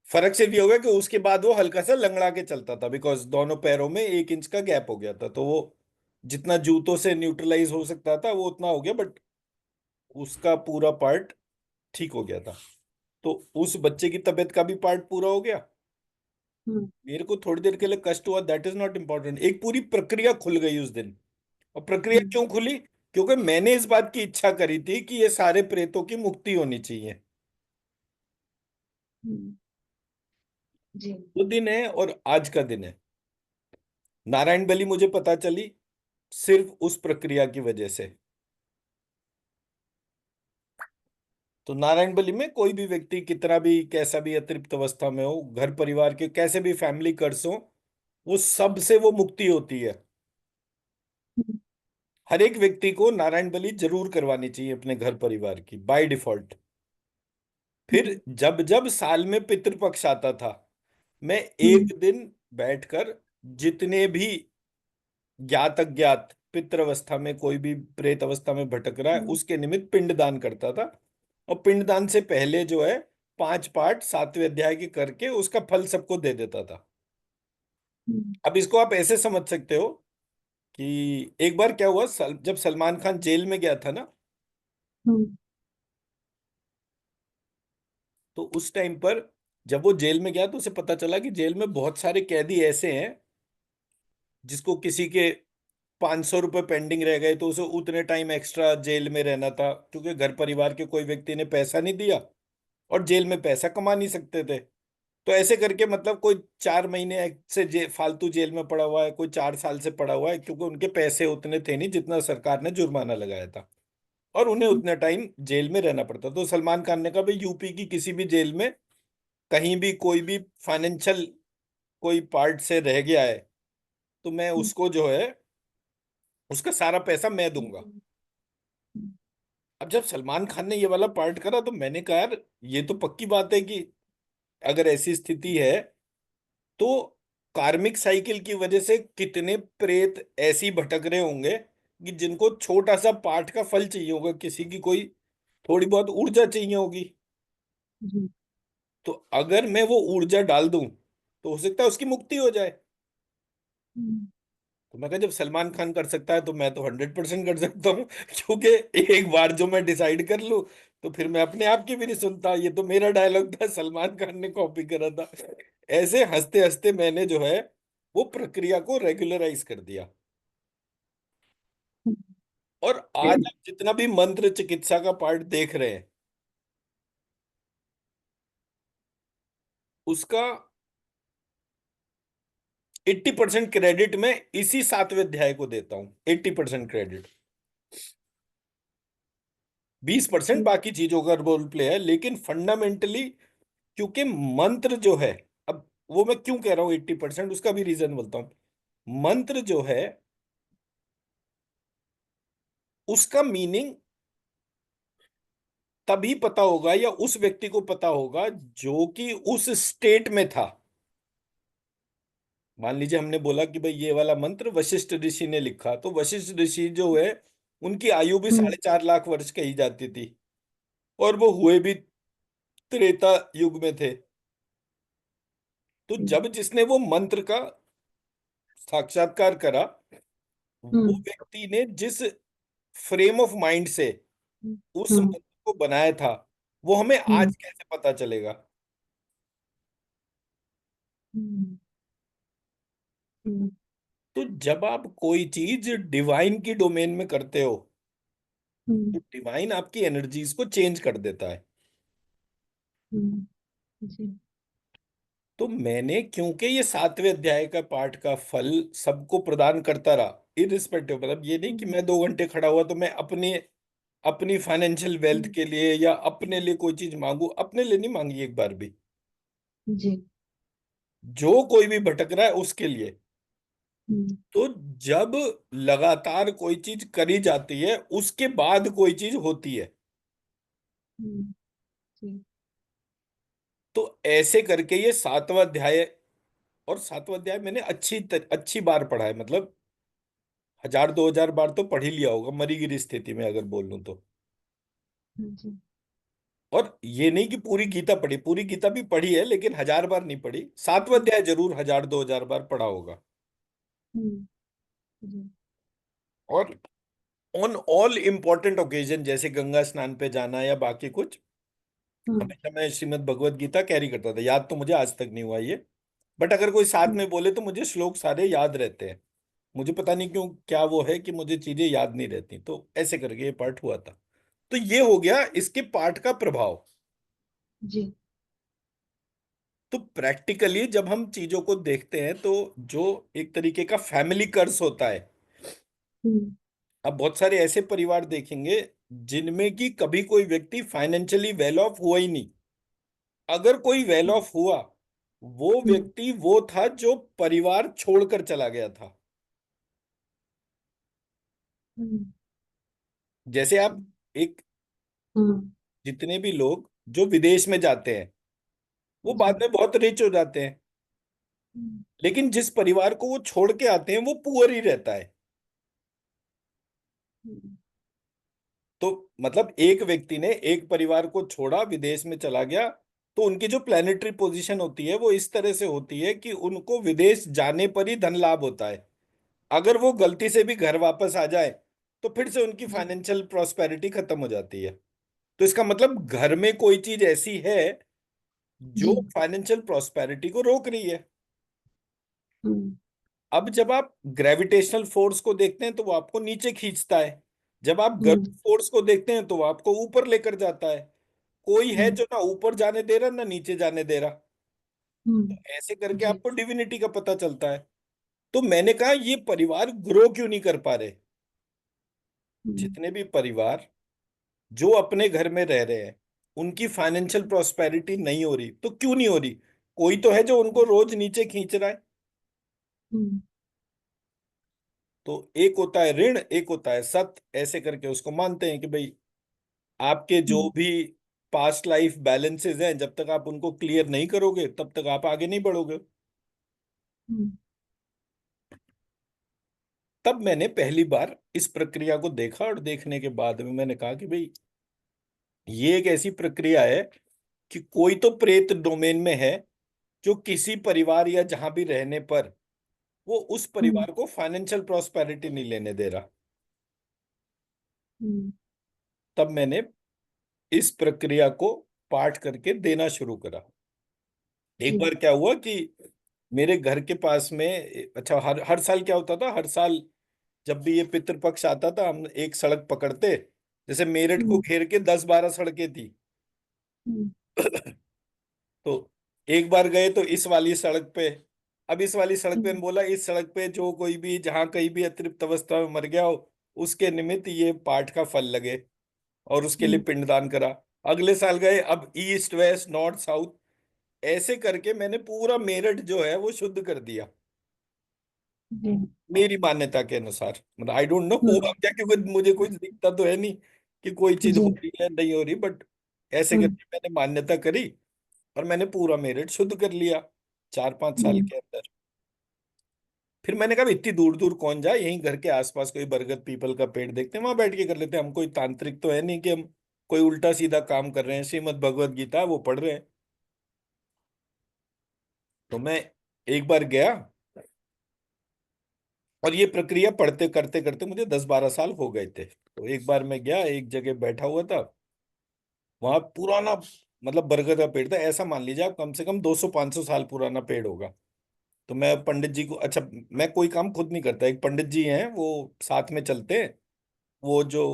A: फर्क सिर्फ ये हो गया कि उसके बाद वो हल्का सा लंगड़ा के चलता था, बिकॉज दोनों पैरों में 1 इंच का गैप हो गया था, तो वो जितना जूतों से न्यूट्रलाइज हो सकता था वो उतना हो गया, बट उसका पूरा पार्ट ठीक हो गया था। तो उस बच्चे की तबीयत का भी पार्ट पूरा हो गया।
B: हम्म।
A: मेरे को थोड़ी देर के लिए कष्ट हुआ, दैट इज नॉट इम्पोर्टेंट, एक पूरी प्रक्रिया खुल गई उस दिन। और प्रक्रिया
B: हम्म।
A: क्यों खुली? क्योंकि मैंने इस बात की इच्छा करी थी कि ये सारे प्रेतों की मुक्ति होनी चाहिए।
B: हम्म। जी।
A: वो दिन है और आज का दिन है। नारायण बलि मुझे पता चली सिर्फ उस प्रक्रिया की वजह से। तो नारायण बलि में कोई भी व्यक्ति कितना भी कैसा भी अतृप्त अवस्था में हो, घर परिवार के कैसे भी फैमिली कर्स हो, वो सबसे वो मुक्ति होती है।
B: हम्म।
A: हर एक व्यक्ति को नारायण बलि जरूर करवानी चाहिए अपने घर परिवार की बाय डिफॉल्ट। फिर
B: हम्म।
A: जब जब साल में पितृपक्ष आता था, मैं
B: हम्म।
A: एक दिन बैठकर जितने भी ज्ञात अज्ञात पितृ अवस्था में कोई भी प्रेत अवस्था में भटक रहा है
B: हम्म।
A: उसके निमित्त पिंडदान करता था। और पिंडदान से पहले जो है 5 पाठ 7वें अध्याय के करके उसका फल सबको दे देता था।
B: हम्म।
A: अब इसको आप ऐसे समझ सकते हो कि एक बार क्या हुआ, जब सलमान खान जेल में गया था ना,
B: हम्म।
A: तो उस टाइम पर जब वो जेल में गया तो उसे पता चला कि जेल में बहुत सारे कैदी ऐसे हैं जिसको किसी के 500 रुपये पेंडिंग रह गए तो उसे उतने टाइम एक्स्ट्रा जेल में रहना था, क्योंकि घर परिवार के कोई व्यक्ति ने पैसा नहीं दिया और जेल में पैसा कमा नहीं सकते थे। तो ऐसे करके मतलब कोई 4 महीने से फालतू जेल में पड़ा हुआ है, कोई 4 साल से पड़ा हुआ है, क्योंकि उनके पैसे उतने थे नहीं जितना सरकार ने जुर्माना लगाया था, और उन्हें उतना टाइम जेल में रहना पड़ता। तो सलमान खान ने कहा भाई यूपी की किसी भी जेल में कहीं भी कोई भी फाइनेंशियल कोई पार्ट से रह गया है, तो मैं उसको जो है उसका सारा पैसा मैं दूंगा। अब जब सलमान खान ने ये वाला पार्ट करा तो मैंने कहा यार ये तो पक्की बात है कि अगर ऐसी स्थिति है तो कार्मिक साइकिल की वजह से कितने प्रेत ऐसी भटक रहे होंगे कि जिनको छोटा सा पाठ का फल चाहिए होगा, किसी की कोई थोड़ी बहुत ऊर्जा चाहिए होगी।
B: जी।
A: तो अगर मैं वो ऊर्जा डाल दूं तो हो सकता है उसकी मुक्ति हो जाए।
B: हम्म।
A: तो मैं कहा जब सलमान खान कर सकता है तो मैं तो 100% कर सकता हूँ क्योंकि एक बार जो मैं डिसाइड कर लूं तो फिर मैं अपने आप की भी नहीं सुनता। ये तो मेरा डायलॉग था, सलमान खान ने कॉपी करा था। ऐसे हंसते हंसते मैंने जो है वो प्रक्रिया को रेगुलराइज कर दिया। और आज आप जितना भी मंत्र चिकित्सा का पार्ट देख रहे हैं उसका 80% क्रेडिट मैं इसी 7वें अध्याय को देता हूँ। 80% क्रेडिट, 20% बाकी चीजों का रोल प्ले है, लेकिन फंडामेंटली क्योंकि मंत्र जो है, अब वो मैं क्यों कह रहा हूँ 80%, उसका भी रीजन बोलता हूँ। मंत्र जो है उसका मीनिंग तभी पता होगा या उस व्यक्ति को पता होगा जो कि उस स्टेट में था। मान लीजिए हमने बोला कि भाई ये वाला मंत्र वशिष्ठ ऋषि ने लिखा, तो वशिष्ठ ऋषि जो है उनकी आयु भी
B: हम्म।
A: 4.5 लाख वर्ष कही जाती थी, और वो हुए भी त्रेता युग में थे। तो
B: जी।
A: जब जिसने वो मंत्र का साक्षात्कार करा, वो
B: हम्म।
A: व्यक्ति ने जिस फ्रेम ऑफ माइंड से उस
B: हम्म।
A: मंत्र को बनाया था वो हमें
B: हम्म।
A: आज कैसे पता चलेगा।
B: हम्म। हम्म।
A: तो जब आप कोई चीज डिवाइन की डोमेन में करते हो
B: हम्म।
A: तो डिवाइन आपकी एनर्जीज को चेंज कर देता है।
B: हम्म। जी।
A: तो मैंने क्योंकि ये 7वें अध्याय का पाठ का फल सबको प्रदान करता रहा, इरिस्पेक्टिव, मतलब ये नहीं कि
B: हम्म।
A: मैं 2 घंटे खड़ा हुआ तो मैं अपनी अपनी फाइनेंशियल वेल्थ
B: हम्म।
A: के लिए या अपने लिए कोई चीज मांगू, अपने लिए नहीं मांगी एक बार भी,
B: जी।
A: जो कोई भी भटक रहा है उसके लिए।
B: हम्म।
A: तो जब लगातार कोई चीज करी जाती है उसके बाद कोई चीज होती है।
B: हम्म। जी।
A: तो ऐसे करके ये 7वां अध्याय, और 7वां अध्याय मैंने अच्छी बार पढ़ा है, मतलब 1000 2000 बार तो पढ़ ही लिया होगा मरी गिरी स्थिति में अगर बोल लूं तो।
B: जी।
A: और ये नहीं कि पूरी गीता पढ़ी, पूरी गीता भी पढ़ी है लेकिन 1000 बार नहीं पढ़ी, 7वां अध्याय जरूर 1000 2000 बार पढ़ा होगा।
B: हम्म। जी।
A: और ऑन ऑल इंपॉर्टेंट ओकेजन जैसे गंगा स्नान पे जाना या बाकी कुछ,
B: हम्म।
A: हमेशा मैं श्रीमद् भगवत गीता कैरी करता था। याद तो मुझे आज तक नहीं हुआ ये, बट अगर कोई साथ
B: हम्म।
A: में बोले तो मुझे श्लोक सारे याद रहते हैं। मुझे पता नहीं क्यों, क्या वो है कि मुझे चीजें याद नहीं रहती, तो ऐसे करके ये पाठ हुआ था। तो ये हो गया इसके पाठ का प्रभाव।
B: जी।
A: तो प्रैक्टिकली जब हम चीजों को देखते हैं तो जो एक तरीके का फैमिली कर्स होता है,
B: हम्म।
A: अब बहुत सारे ऐसे परिवार देखेंगे जिनमें कि कभी कोई व्यक्ति फाइनेंशियली वेल ऑफ हुआ ही नहीं। अगर कोई वेल ऑफ हुआ, वो
B: हम्म।
A: व्यक्ति वो था जो परिवार छोड़कर चला गया था।
B: हम्म।
A: जैसे
B: जी।
A: आप एक,
B: हम्म।
A: जितने भी लोग जो विदेश में जाते हैं वो
B: जी।
A: बाद में बहुत रिच हो जाते हैं,
B: हम्म।
A: लेकिन जिस परिवार को वो छोड़ के आते हैं वो पुअर ही रहता है।
B: हम्म।
A: तो मतलब एक व्यक्ति ने एक परिवार को छोड़ा, विदेश में चला गया, तो उनकी जो प्लेनेटरी पोजीशन होती है वो इस तरह से होती है कि उनको विदेश जाने पर ही धन लाभ होता है। अगर वो गलती से भी घर वापस आ जाए तो फिर से उनकी
B: जी।
A: फाइनेंशियल प्रॉस्पेरिटी खत्म हो जाती है। तो इसका मतलब घर में कोई चीज ऐसी है जो
B: जी।
A: फाइनेंशियल प्रॉस्पेरिटी को रोक रही है।
B: हम्म।
A: अब जब आप ग्रेविटेशनल फोर्स को देखते हैं तो वो आपको नीचे खींचता है, जब आप
B: हम्म।
A: गरुड़ फोर्स को देखते हैं तो वो आपको ऊपर लेकर जाता है। कोई है
B: हम्म।
A: जो ना ऊपर जाने दे रहा ना नीचे जाने दे रहा।
B: हम्म।
A: ऐसे करके
B: जी।
A: आपको डिविनिटी का पता चलता है। तो मैंने कहा ये परिवार ग्रो क्यों नहीं कर पा रहे?
B: हम्म।
A: जितने भी परिवार जो अपने घर में रह रहे हैं, उनकी फाइनेंशियल प्रॉस्पेरिटी नहीं हो रही, तो क्यों नहीं हो रही? कोई तो है जो उनको रोज नीचे खींच रहा है।
B: हम्म।
A: तो एक होता है ऋण, एक होता है सत, ऐसे करके उसको मानते हैं कि भाई आपके जो
B: हम्म।
A: भी पास्ट लाइफ बैलेंसेस हैं, जब तक आप उनको क्लियर नहीं करोगे तब तक आप आगे नहीं बढ़ोगे।
B: हम्म।
A: तब मैंने पहली बार इस प्रक्रिया को देखा, और देखने के बाद में मैंने कहा कि भाई ये एक ऐसी प्रक्रिया है कि कोई तो प्रेत डोमेन में है, जो किसी परिवार या जहां भी रहने पर वो उस
B: हम्म।
A: परिवार को फाइनेंशियल प्रॉस्पेरिटी नहीं लेने दे रहा।
B: हम्म।
A: तब मैंने इस प्रक्रिया को पाठ करके देना शुरू करा। एक
B: जी।
A: बार क्या हुआ कि मेरे घर के पास में, अच्छा, हर हर साल क्या होता था, हर साल जब भी ये पितृपक्ष आता था, हम एक सड़क पकड़ते। जैसे मेरठ को
B: हम्म।
A: घेर के 10-12 सड़कें थी।
B: हम्म।
A: तो एक बार गए तो इस वाली सड़क पे, अब इस वाली सड़क पे
B: हम्म।
A: हम बोला इस सड़क पे जो कोई भी जहां कहीं भी अतृप्त अवस्था में मर गया हो, उसके निमित्त ये पाठ का फल लगे, और उसके लिए
B: हम्म।
A: पिंडदान करा। अगले साल गए, अब ईस्ट वेस्ट नॉर्थ साउथ, ऐसे करके मैंने पूरा मेरठ जो है वो शुद्ध कर दिया,
B: जी।
A: मेरी मान्यता के अनुसार। मतलब आई डोंट नो
B: हम्म।
A: होगा क्या, क्योंकि मुझे कुछ दिखता तो है नहीं कि कोई चीज हो
B: जी।
A: रही है नहीं हो रही, बट ऐसे
B: हम्म।
A: करके मैंने मान्यता करी, और मैंने पूरा मेरिट शुद्ध कर लिया 4-5 साल
B: हम्म।
A: के अंदर। फिर मैंने कहा इतनी दूर दूर कौन जाए, यहीं घर के आसपास कोई बरगद पीपल का पेड़ देखते हैं, वहां बैठ के कर लेते हैं। हम कोई तांत्रिक तो है नहीं कि हम कोई उल्टा सीधा काम कर रहे हैं। श्रीमद् भगवत गीता है वो पढ़ रहे हैं। तो मैं एक बार गया, और ये प्रक्रिया पढ़ते करते करते मुझे 10-12 साल हो गए थे। तो एक बार मैं गया, एक जगह बैठा हुआ था, वहां पुराना, मतलब बरगद का पेड़ था, ऐसा मान लीजिए आप कम से कम 200-500 साल पुराना पेड़ होगा। तो मैं पंडित जी को, अच्छा, मैं कोई काम खुद नहीं करता, एक पंडित जी हैं वो साथ में चलते हैं। वो जो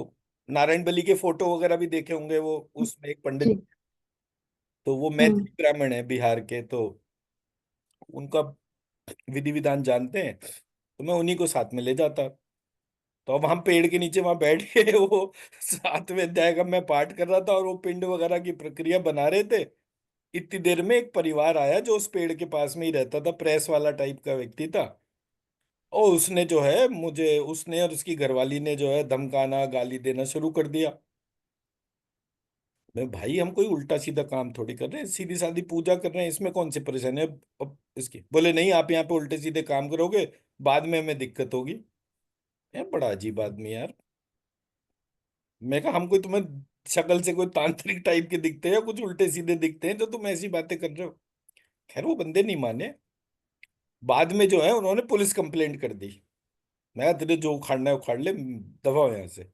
A: नारायण बलि के फोटो वगैरह भी देखे होंगे, वो उसमें एक पंडित,
B: जी।
A: तो वो
B: हम्म।
A: मैथिली ब्राह्मण है बिहार के, तो उनका विधि विधान जानते हैं, तो मैं उन्हीं को साथ में ले जाता। तो अब हम पेड़ के नीचे वहां बैठ के वो सातवें अध्याय का मैं पाठ कर रहा था, और वो पिंड वगैरह की प्रक्रिया बना रहे थे। इतनी देर में एक परिवार आया जो उस पेड़ के पास में ही रहता था, प्रेस वाला टाइप का व्यक्ति था। और उसने जो है मुझे, उसने और उसकी घरवाली ने जो है धमकाना गाली देना शुरू कर दिया। मैं, भाई हम कोई उल्टा सीधा काम थोड़ी कर रहे हैं, सीधी सादी पूजा कर रहे हैं, इसमें कौन सी परेशानी है? अब इसकी बोले नहीं, आप यहाँ पे उल्टे सीधे काम करोगे, बाद में हमें दिक्कत होगी। यार बड़ा अजीब आदमी यार। मैं कहा हम कोई तुम्हें शक्ल से कोई तांत्रिक टाइप के दिखते हैं या कुछ उल्टे सीधे दिखते हैं जो तुम ऐसी बातें कर रहे हो? खैर वो बंदे नहीं माने। बाद में जो है उन्होंने पुलिस कंप्लेंट कर दी। मैं कहा, तेरे जो उखाड़ना है उखाड़ ले, दफा हो यहाँ से।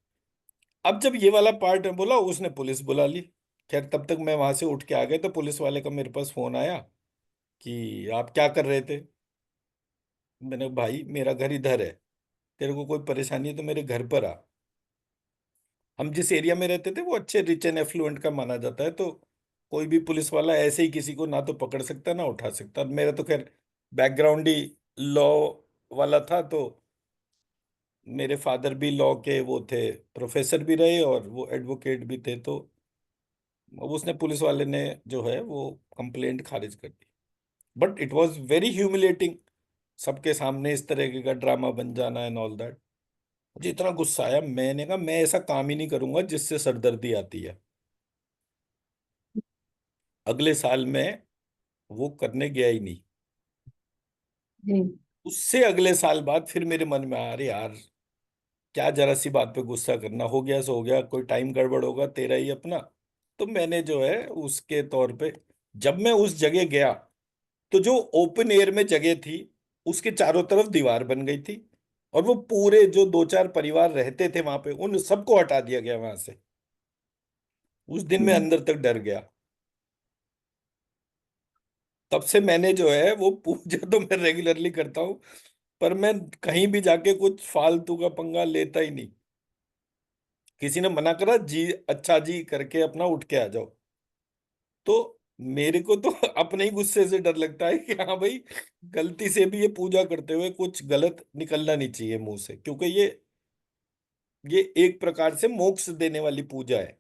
A: अब जब ये वाला पार्ट है बोला, उसने पुलिस बुला ली। खैर तब तक मैं वहां से उठ के आ गया, तो पुलिस वाले का मेरे पास फोन आया कि आप क्या कर रहे थे। मैंने कहा, भाई मेरा घर इधर है, तेरे को कोई परेशानी है तो मेरे घर पर आ। हम जिस एरिया में रहते थे वो अच्छे रिच एंड एफ्लुएंट का माना जाता है, तो कोई भी पुलिस वाला ऐसे ही किसी को ना तो पकड़ सकता ना उठा सकता। मेरा तो खैर बैकग्राउंड ही लॉ वाला था, तो मेरे फादर भी लॉ के वो थे, प्रोफेसर भी रहे और वो एडवोकेट भी थे। तो अब उसने, पुलिस वाले ने जो है वो कंप्लेंट खारिज कर दी। But it was very humiliating, सबके सामने इस तरह का ड्रामा बन जाना एंड ऑल दैट। मुझे इतना गुस्सा आया, मैंने कहा मैं ऐसा काम ही नहीं करूंगा जिससे सरदर्दी आती है। अगले साल में वो करने गया ही नहीं।
B: जी।
A: उससे अगले साल बाद फिर मेरे मन में आया, अरे यार क्या जरा सी बात पे गुस्सा करना, हो गया सो हो गया, कोई टाइम गड़बड़ होगा तेरा ही अपना। तो मैंने जो है उसके तौर पे, जब मैं उस जगह गया, तो जो ओपन एयर में जगह थी उसके चारों तरफ दीवार बन गई थी, और वो पूरे जो 2-4 परिवार रहते थे वहां पे उन सबको हटा दिया गया वहां से। उस दिन मैं
B: हम्म।
A: अंदर तक डर गया। तब से मैंने जो है वो पूजा तो मैं रेगुलरली करता हूँ, पर मैं कहीं भी जाके कुछ फालतू का पंगा लेता ही नहीं। किसी ने मना करा जी, अच्छा जी करके अपना उठ के आ जाओ। तो मेरे को तो अपने ही गुस्से से डर लगता है कि हाँ भाई, गलती से भी ये पूजा करते हुए कुछ गलत निकलना नहीं चाहिए मुंह से, क्योंकि ये एक प्रकार से मोक्ष देने वाली पूजा है।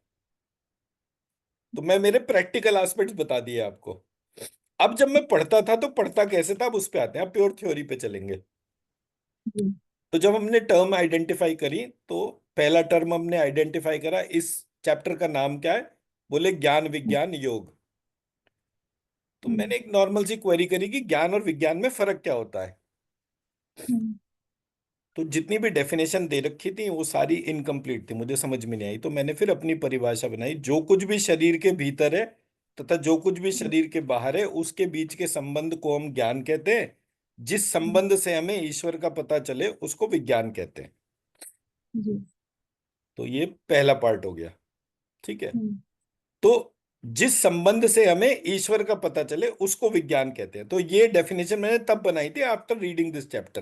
A: तो मैं मेरे प्रैक्टिकल एस्पेक्ट्स बता दिए आपको। अब जब मैं पढ़ता था तो पढ़ता कैसे था, अब उस पे आते हैं, अब प्योर थ्योरी पे चलेंगे।
B: जी।
A: तो जब हमने टर्म आइडेंटिफाई करी, तो पहला टर्म हमने आइडेंटिफाई करा, इस चैप्टर का नाम क्या है, बोले ज्ञान विज्ञान योग। तो
B: हम्म।
A: मैंने एक नॉर्मल सी क्वेरी करी कि ज्ञान और विज्ञान में फर्क क्या होता है।
B: हम्म।
A: तो जितनी भी डेफिनेशन दे रखी थी वो सारी इनकम्प्लीट थी, मुझे समझ में नहीं आई। तो मैंने फिर अपनी परिभाषा बनाई, जो कुछ भी शरीर के भीतर है तथा जो कुछ भी शरीर के बाहर है, उसके बीच के संबंध को हम ज्ञान कहते हैं। जिस
B: हम्म।
A: संबंध से हमें ईश्वर का पता चले उसको विज्ञान कहते हैं।
B: जी।
A: तो ये पहला पार्ट हो गया। ठीक है।
B: हम्म।
A: तो जिस संबंध से हमें ईश्वर का पता चले उसको विज्ञान कहते हैं। तो ये डेफिनेशन मैंने तब बनाई थी आफ्टर रीडिंग दिस चैप्टर।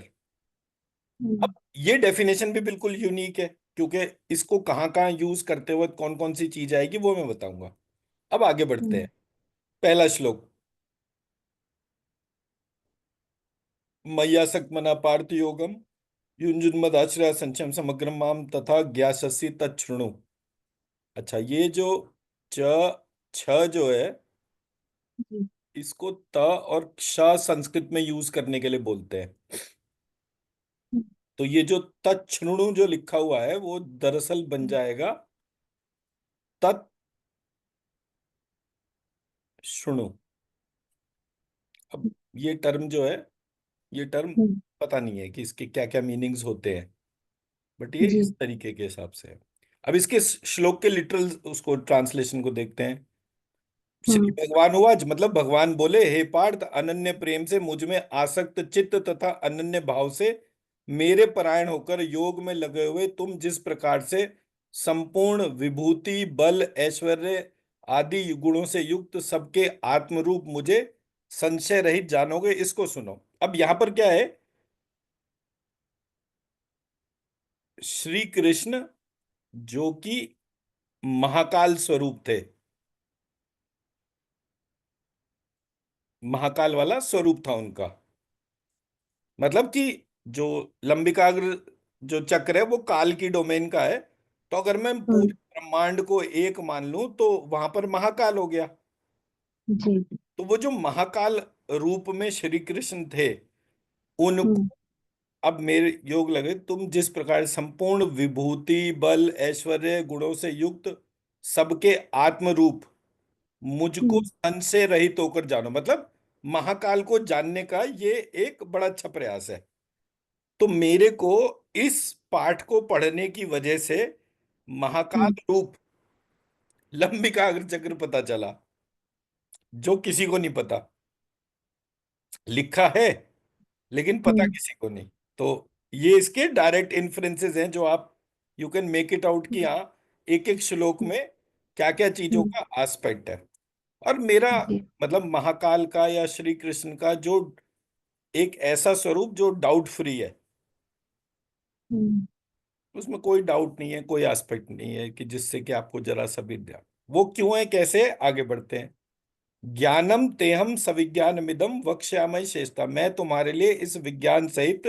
B: हम्म।
A: अब ये डेफिनेशन भी बिल्कुल यूनिक है, क्योंकि इसको कहाँ कहाँ यूज करते हुए कौन कौन सी चीज आएगी वो मैं बताऊंगा। अब आगे बढ़ते
B: हम्म।
A: हैं। पहला श्लोक। मय्यासक्त मना पार्थ योगम युंजुन्मदाश्रय संचम समग्रम माम तथा ज्ञास्यसि तच्छृणु। अच्छा, ये जो च छ जो है,
B: जी।
A: इसको त और क्ष संस्कृत में यूज करने के लिए बोलते हैं।
B: हम्म।
A: तो ये जो तच्छृणु जो लिखा हुआ है वो दरअसल बन जाएगा तत्शृणु। अब ये टर्म जो है, ये टर्म
B: हम्म।
A: पता नहीं है कि इसके क्या क्या मीनिंग्स होते हैं, बट ये
B: जी।
A: इस तरीके के हिसाब से है। अब इसके श्लोक के लिटरल उसको ट्रांसलेशन को देखते हैं। श्री
B: हम्म।
A: भगवान हुआ, मतलब भगवान बोले, हे पार्थ, अनन्य प्रेम से मुझ में आसक्त चित्त तथा अनन्य भाव से मेरे परायण होकर योग में लगे हुए तुम जिस प्रकार से संपूर्ण विभूति बल ऐश्वर्य आदि गुणों से युक्त सबके आत्मरूप मुझे संशय रहित जानोगे, इसको सुनो। अब यहां पर क्या है, श्री कृष्ण जो कि महाकाल स्वरूप थे, महाकाल वाला स्वरूप था उनका। मतलब कि जो लंबिकाग्र जो चक्र है वो काल की डोमेन का है। तो अगर मैं पूरे
B: हम्म।
A: ब्रह्मांड को एक मान लूं तो वहां पर महाकाल हो गया।
B: जी।
A: तो वो जो महाकाल रूप में श्री कृष्ण थे, उनको
B: हम्म।
A: अब मेरे योग लगे, तुम जिस प्रकार संपूर्ण विभूति बल ऐश्वर्य गुणों से युक्त सबके आत्म रूप मुझको
B: हम्म।
A: संशय रहित होकर जानो, मतलब महाकाल को जानने का ये एक बड़ा अच्छा प्रयास है। तो मेरे को इस पाठ को पढ़ने की वजह से महाकाल
B: हम्म।
A: रूप लंबिका अग्र चक्र पता चला, जो किसी को नहीं पता। लिखा है लेकिन पता
B: हम्म।
A: किसी को नहीं। तो ये इसके डायरेक्ट इन्फ्रेंसेस हैं जो आप you can make it out कि हाँ, एक एक श्लोक में क्या क्या चीजों
B: हम्म।
A: का एस्पेक्ट है। और मेरा
B: जी।
A: मतलब महाकाल का या श्री कृष्ण का जो एक ऐसा स्वरूप जो डाउट फ्री है,
B: हम्म।
A: उसमें कोई डाउट नहीं है, कोई एस्पेक्ट नहीं है कि जिससे कि आपको जरा सा भी ध्यान। वो क्यों है, कैसे है? आगे बढ़ते हैं। ज्ञानम तेहम सविज्ञानमिदम वक्ष्यामि शेषता। मैं तुम्हारे लिए इस विज्ञान सहित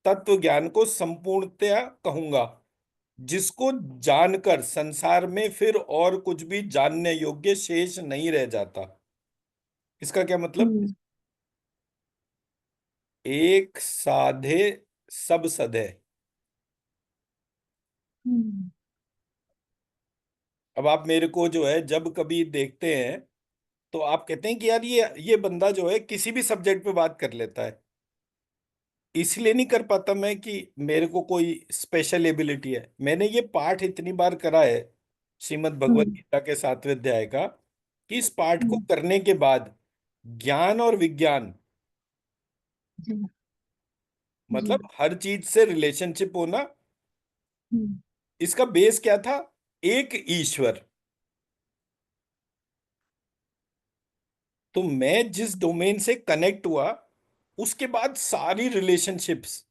A: तत्व ज्ञान को संपूर्णतया कहूंगा, जिसको जानकर संसार में फिर और कुछ भी जानने योग्य शेष नहीं रह जाता। इसका क्या मतलब?
B: हम्म।
A: एक साधे सब सधे।
B: हम्म।
A: अब आप मेरे को जो है जब कभी देखते हैं तो आप कहते हैं कि यार ये बंदा जो है किसी भी सब्जेक्ट पे बात कर लेता है। इसलिए नहीं कर पाता मैं कि मेरे को कोई स्पेशल एबिलिटी है। मैंने ये पाठ इतनी बार करा है श्रीमद् भगवत
B: हम्म।
A: गीता के 7वें अध्याय का, कि इस पाठ को
B: हम्म।
A: करने के बाद ज्ञान और विज्ञान,
B: जी। जी।
A: मतलब हर चीज से रिलेशनशिप होना,
B: हम्म।
A: इसका बेस क्या था? एक ईश्वर। तो मैं जिस डोमेन से कनेक्ट हुआ, उसके बाद सारी रिलेशनशिप्स,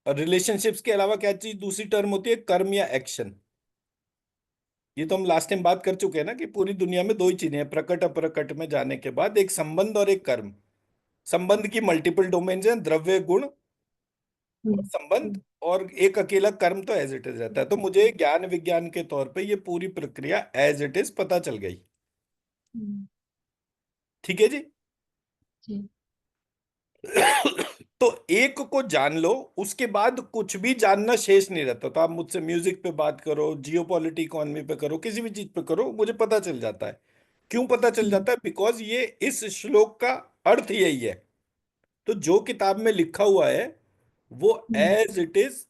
A: और रिलेशनशिप्स के अलावा क्या चीज दूसरी टर्म होती है? कर्म या एक्शन। ये तो हम लास्ट टाइम बात कर चुके हैं ना कि पूरी दुनिया में दो ही चीजें हैं, प्रकट अप्रकट में जाने के बाद एक संबंध और एक कर्म। संबंध की मल्टीपल डोमेन्स हैं, द्रव्य, गुण और
B: हम्म।
A: संबंध। और एक अकेला कर्म तो एज इट इज रहता है। तो मुझे ज्ञान विज्ञान के तौर पे ये पूरी प्रक्रिया एज इट इज पता चल गई।
B: हम्म।
A: ठीक है जी।
B: जी।
A: तो एक को जान लो, उसके बाद कुछ भी जानना शेष नहीं रहता। तो आप मुझसे म्यूजिक पे बात करो, जियोपॉलिटी इकोनॉमी पे करो, किसी भी चीज पे करो, मुझे पता चल जाता है। क्यों पता चल
B: हम्म।
A: जाता है? बिकॉज ये इस श्लोक का अर्थ यही है। तो जो किताब में लिखा हुआ है वो
B: हम्म।
A: एज इट इज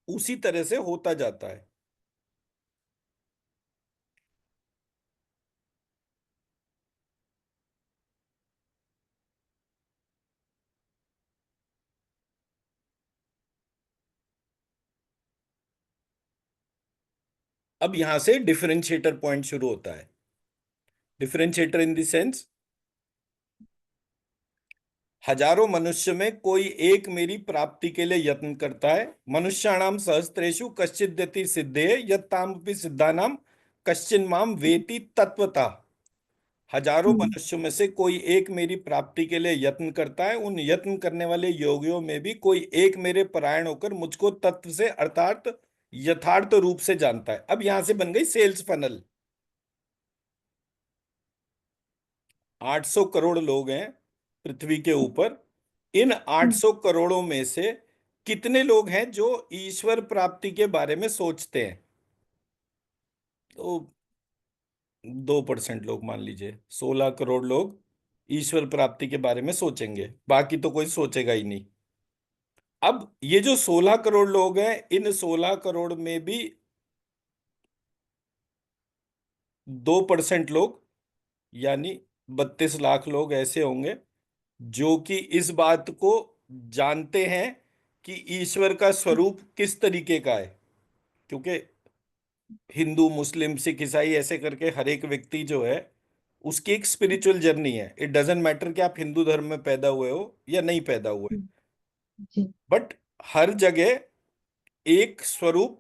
A: उसी तरह से होता जाता है। अब यहां से डिफरेंशिएटर पॉइंट शुरू होता है। डिफरेंशिएटर इन द सेंस, हजारों मनुष्य में कोई एक मेरी प्राप्ति के लिए यत्न करता है। मनुष्याणाम सहस्त्रेषु कश्चिद् यति सिद्धे यत्तामपि सिद्धानाम कश्चिन माम वेति तत्वता। हजारों
B: हम्म।
A: मनुष्यों में से कोई एक मेरी प्राप्ति के लिए यत्न करता है। उन यत्न करने वाले योगियों में भी कोई एक मेरे परायण होकर मुझको तत्व से अर्थात यथार्थ रूप से जानता है। अब यहां से बन गई सेल्स फनल। 800 करोड़ लोग हैं पृथ्वी के ऊपर। इन
B: हम्म।
A: 800 करोड़ों में से कितने लोग हैं जो ईश्वर प्राप्ति के बारे में सोचते हैं? तो 2% लोग मान लीजिए, 16 करोड़ लोग ईश्वर प्राप्ति के बारे में सोचेंगे, बाकी तो कोई सोचेगा ही नहीं। अब ये जो 16 करोड़ लोग हैं, इन 16 करोड़ में भी 2% लोग यानी 32 लाख लोग ऐसे होंगे जो कि इस बात को जानते हैं कि ईश्वर का स्वरूप किस तरीके का है। क्योंकि हिंदू, मुस्लिम, सिख, ईसाई ऐसे करके हर एक व्यक्ति जो है उसकी एक स्पिरिचुअल जर्नी है। इट डजेंट मैटर कि आप हिंदू धर्म में पैदा हुए हो या नहीं पैदा हुए,
B: हम्म। जी।
A: बट हर जगह एक स्वरूप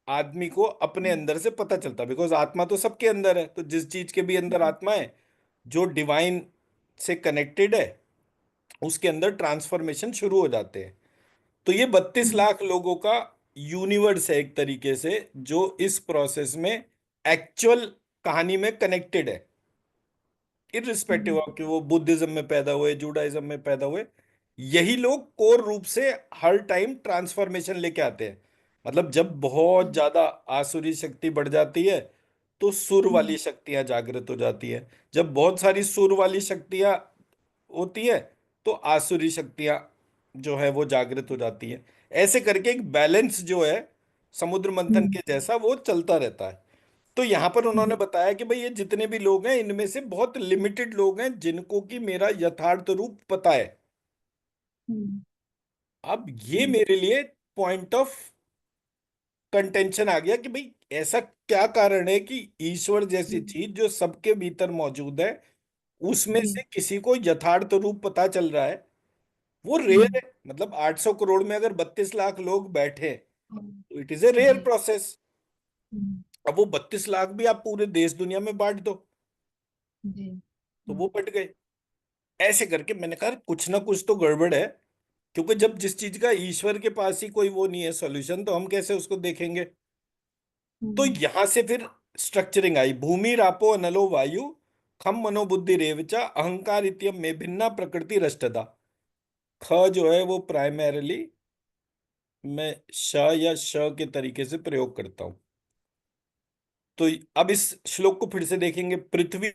A: आदमी को अपने
B: हम्म।
A: अंदर से पता चलता है। बिकॉज आत्मा तो सबके अंदर है, तो जिस चीज के भी अंदर आत्मा है जो डिवाइन से कनेक्टेड है उसके अंदर ट्रांसफॉर्मेशन शुरू हो जाते हैं। तो ये 32 लाख लोगों का यूनिवर्स है एक तरीके से, जो इस प्रोसेस में एक्चुअल कहानी में कनेक्टेड है। Irrespective
B: hmm.
A: ऑफ कि वो बुद्धिज्म में पैदा हुए, जुडाइज्म में पैदा हुए, यही लोग कोर रूप से हर टाइम ट्रांसफॉर्मेशन लेके आते हैं। मतलब जब बहुत
B: हम्म।
A: ज्यादा आसुरी शक्ति बढ़ जाती है तो सुर वाली
B: हम्म।
A: शक्तियां जागृत हो जाती है। जब बहुत सारी सुर वाली शक्तियां होती है तो आसुरी शक्तियां जो है वो जागृत हो जाती है। ऐसे करके एक बैलेंस जो है समुद्र मंथन
B: हम्म।
A: के जैसा वो चलता रहता है। तो यहां पर उन्होंने
B: हम्म।
A: बताया कि भाई ये जितने भी लोग हैं इनमें से बहुत लिमिटेड लोग हैं जिनको कि मेरा यथार्थ रूप पता है।
B: हम्म।
A: अब ये
B: हम्म।
A: मेरे लिए पॉइंट ऑफ कंटेंशन आ गया कि भाई ऐसा क्या कारण है कि ईश्वर जैसी
B: हम्म।
A: चीज जो सबके भीतर मौजूद है उसमें
B: जी।
A: से किसी को यथार्थ रूप पता चल रहा है। वो रेयर
B: हम्म।
A: है। मतलब 800 करोड़ में अगर 32 लाख लोग बैठे
B: हम्म।
A: तो इट इज ए रेयर
B: जी।
A: प्रोसेस।
B: हम्म।
A: अब वो 32 लाख भी आप पूरे देश दुनिया में बांट दो
B: जी।
A: तो
B: हम्म।
A: वो बट गए। ऐसे करके मैंने कहा कुछ ना कुछ तो गड़बड़ है। क्योंकि जब जिस चीज का ईश्वर के पास ही कोई वो नहीं है सॉल्यूशन, तो हम कैसे उसको देखेंगे? तो
B: हम्म।
A: यहां से फिर स्ट्रक्चरिंग आई। भूमि रापो अनलो वायु खम मनोबुद्धि रेवचा अहंकार इत्यम में भिन्ना प्रकृति रष्टदा। ख जो है वो प्राइमरीली मैं श या श के तरीके से प्रयोग करता हूं। तो अब इस श्लोक को फिर से देखेंगे। पृथ्वी,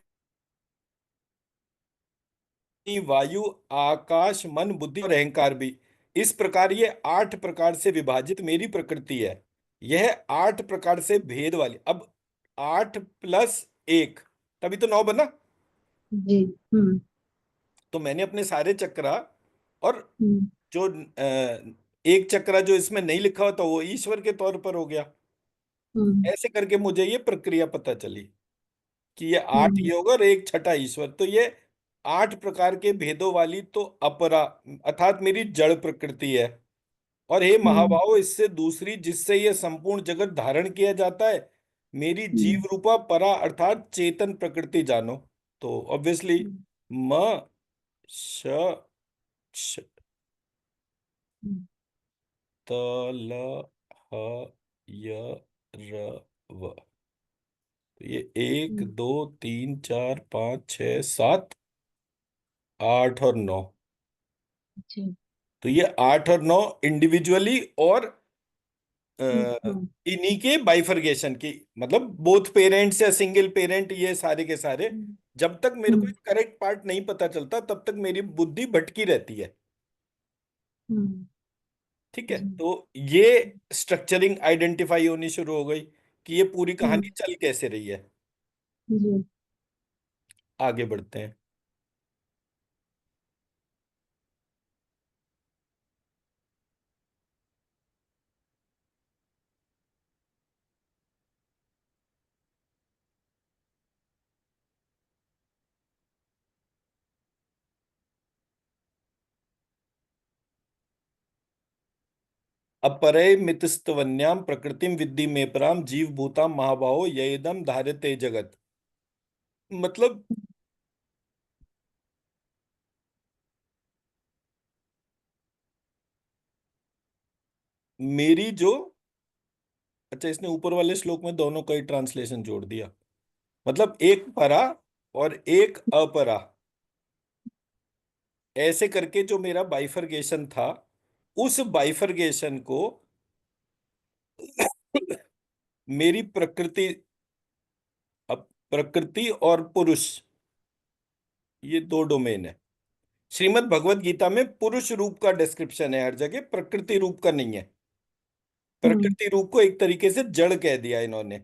A: वायु, आकाश, मन, बुद्धि और अहंकार भी, इस प्रकार ये 8 प्रकार से विभाजित मेरी प्रकृति है। यह 8 प्रकार से भेद वाली। अब 8 + 1 तभी तो 9 बना।
B: जी। हम्म।
A: तो मैंने अपने सारे चक्रा और
B: हम्म।
A: जो एक चक्रा जो इसमें नहीं लिखा होता वो ईश्वर के तौर पर हो गया।
B: हम्म।
A: ऐसे करके मुझे ये प्रक्रिया पता चली कि ये 8
B: हम्म।
A: योग और एक छठा ईश्वर। तो ये 8 प्रकार के भेदों वाली तो अपरा अर्थात मेरी जड़ प्रकृति है। और हे
B: हम्म।
A: महाबाहो, इससे दूसरी जिससे ये संपूर्ण जगत धारण किया जाता है मेरी
B: हम्म,
A: जीव रूपा परा अर्थात चेतन प्रकृति जानो। तो ऑब्वियसली
B: हम्म,
A: म श, श
B: हम्म,
A: त ल ह य र व। तो ये एक
B: हम्म,
A: दो तीन चार पाँच छः सात आठ और नौ।
B: जी,
A: तो ये आठ और नौ इंडिविजुअली और अ,
B: हम्म,
A: इन्हीं के बाइफरगेशन की, मतलब बोथ पेरेंट्स या सिंगल पेरेंट, ये सारे के सारे।
B: हम्म,
A: जब तक मेरे को
B: हम्म,
A: करेक्ट पार्ट नहीं पता चलता तब तक मेरी बुद्धि भटकी रहती है।
B: हम्म,
A: ठीक है,
B: जी,
A: तो ये स्ट्रक्चरिंग आइडेंटिफाई होनी शुरू हो गई कि ये पूरी कहानी
B: हम्म,
A: चल कैसे रही है।
B: जी,
A: आगे बढ़ते हैं। अपरय मितस्तवन्याम प्रकृतिम विद्धि में पराम जीव भूताम महाबाहो यदम धार्यते जगत। मतलब मेरी जो, अच्छा इसने ऊपर वाले श्लोक में दोनों का ही ट्रांसलेशन जोड़ दिया। मतलब एक परा और एक अपरा, ऐसे करके जो मेरा बाइफरगेशन था, उस बाइफरगेशन को मेरी प्रकृति, अब प्रकृति और पुरुष, ये दो डोमेन है। श्रीमद् भगवत गीता में पुरुष रूप का डिस्क्रिप्शन है हर जगह, प्रकृति रूप का नहीं है।
B: हम्म,
A: प्रकृति रूप को एक तरीके से जड़ कह दिया इन्होंने।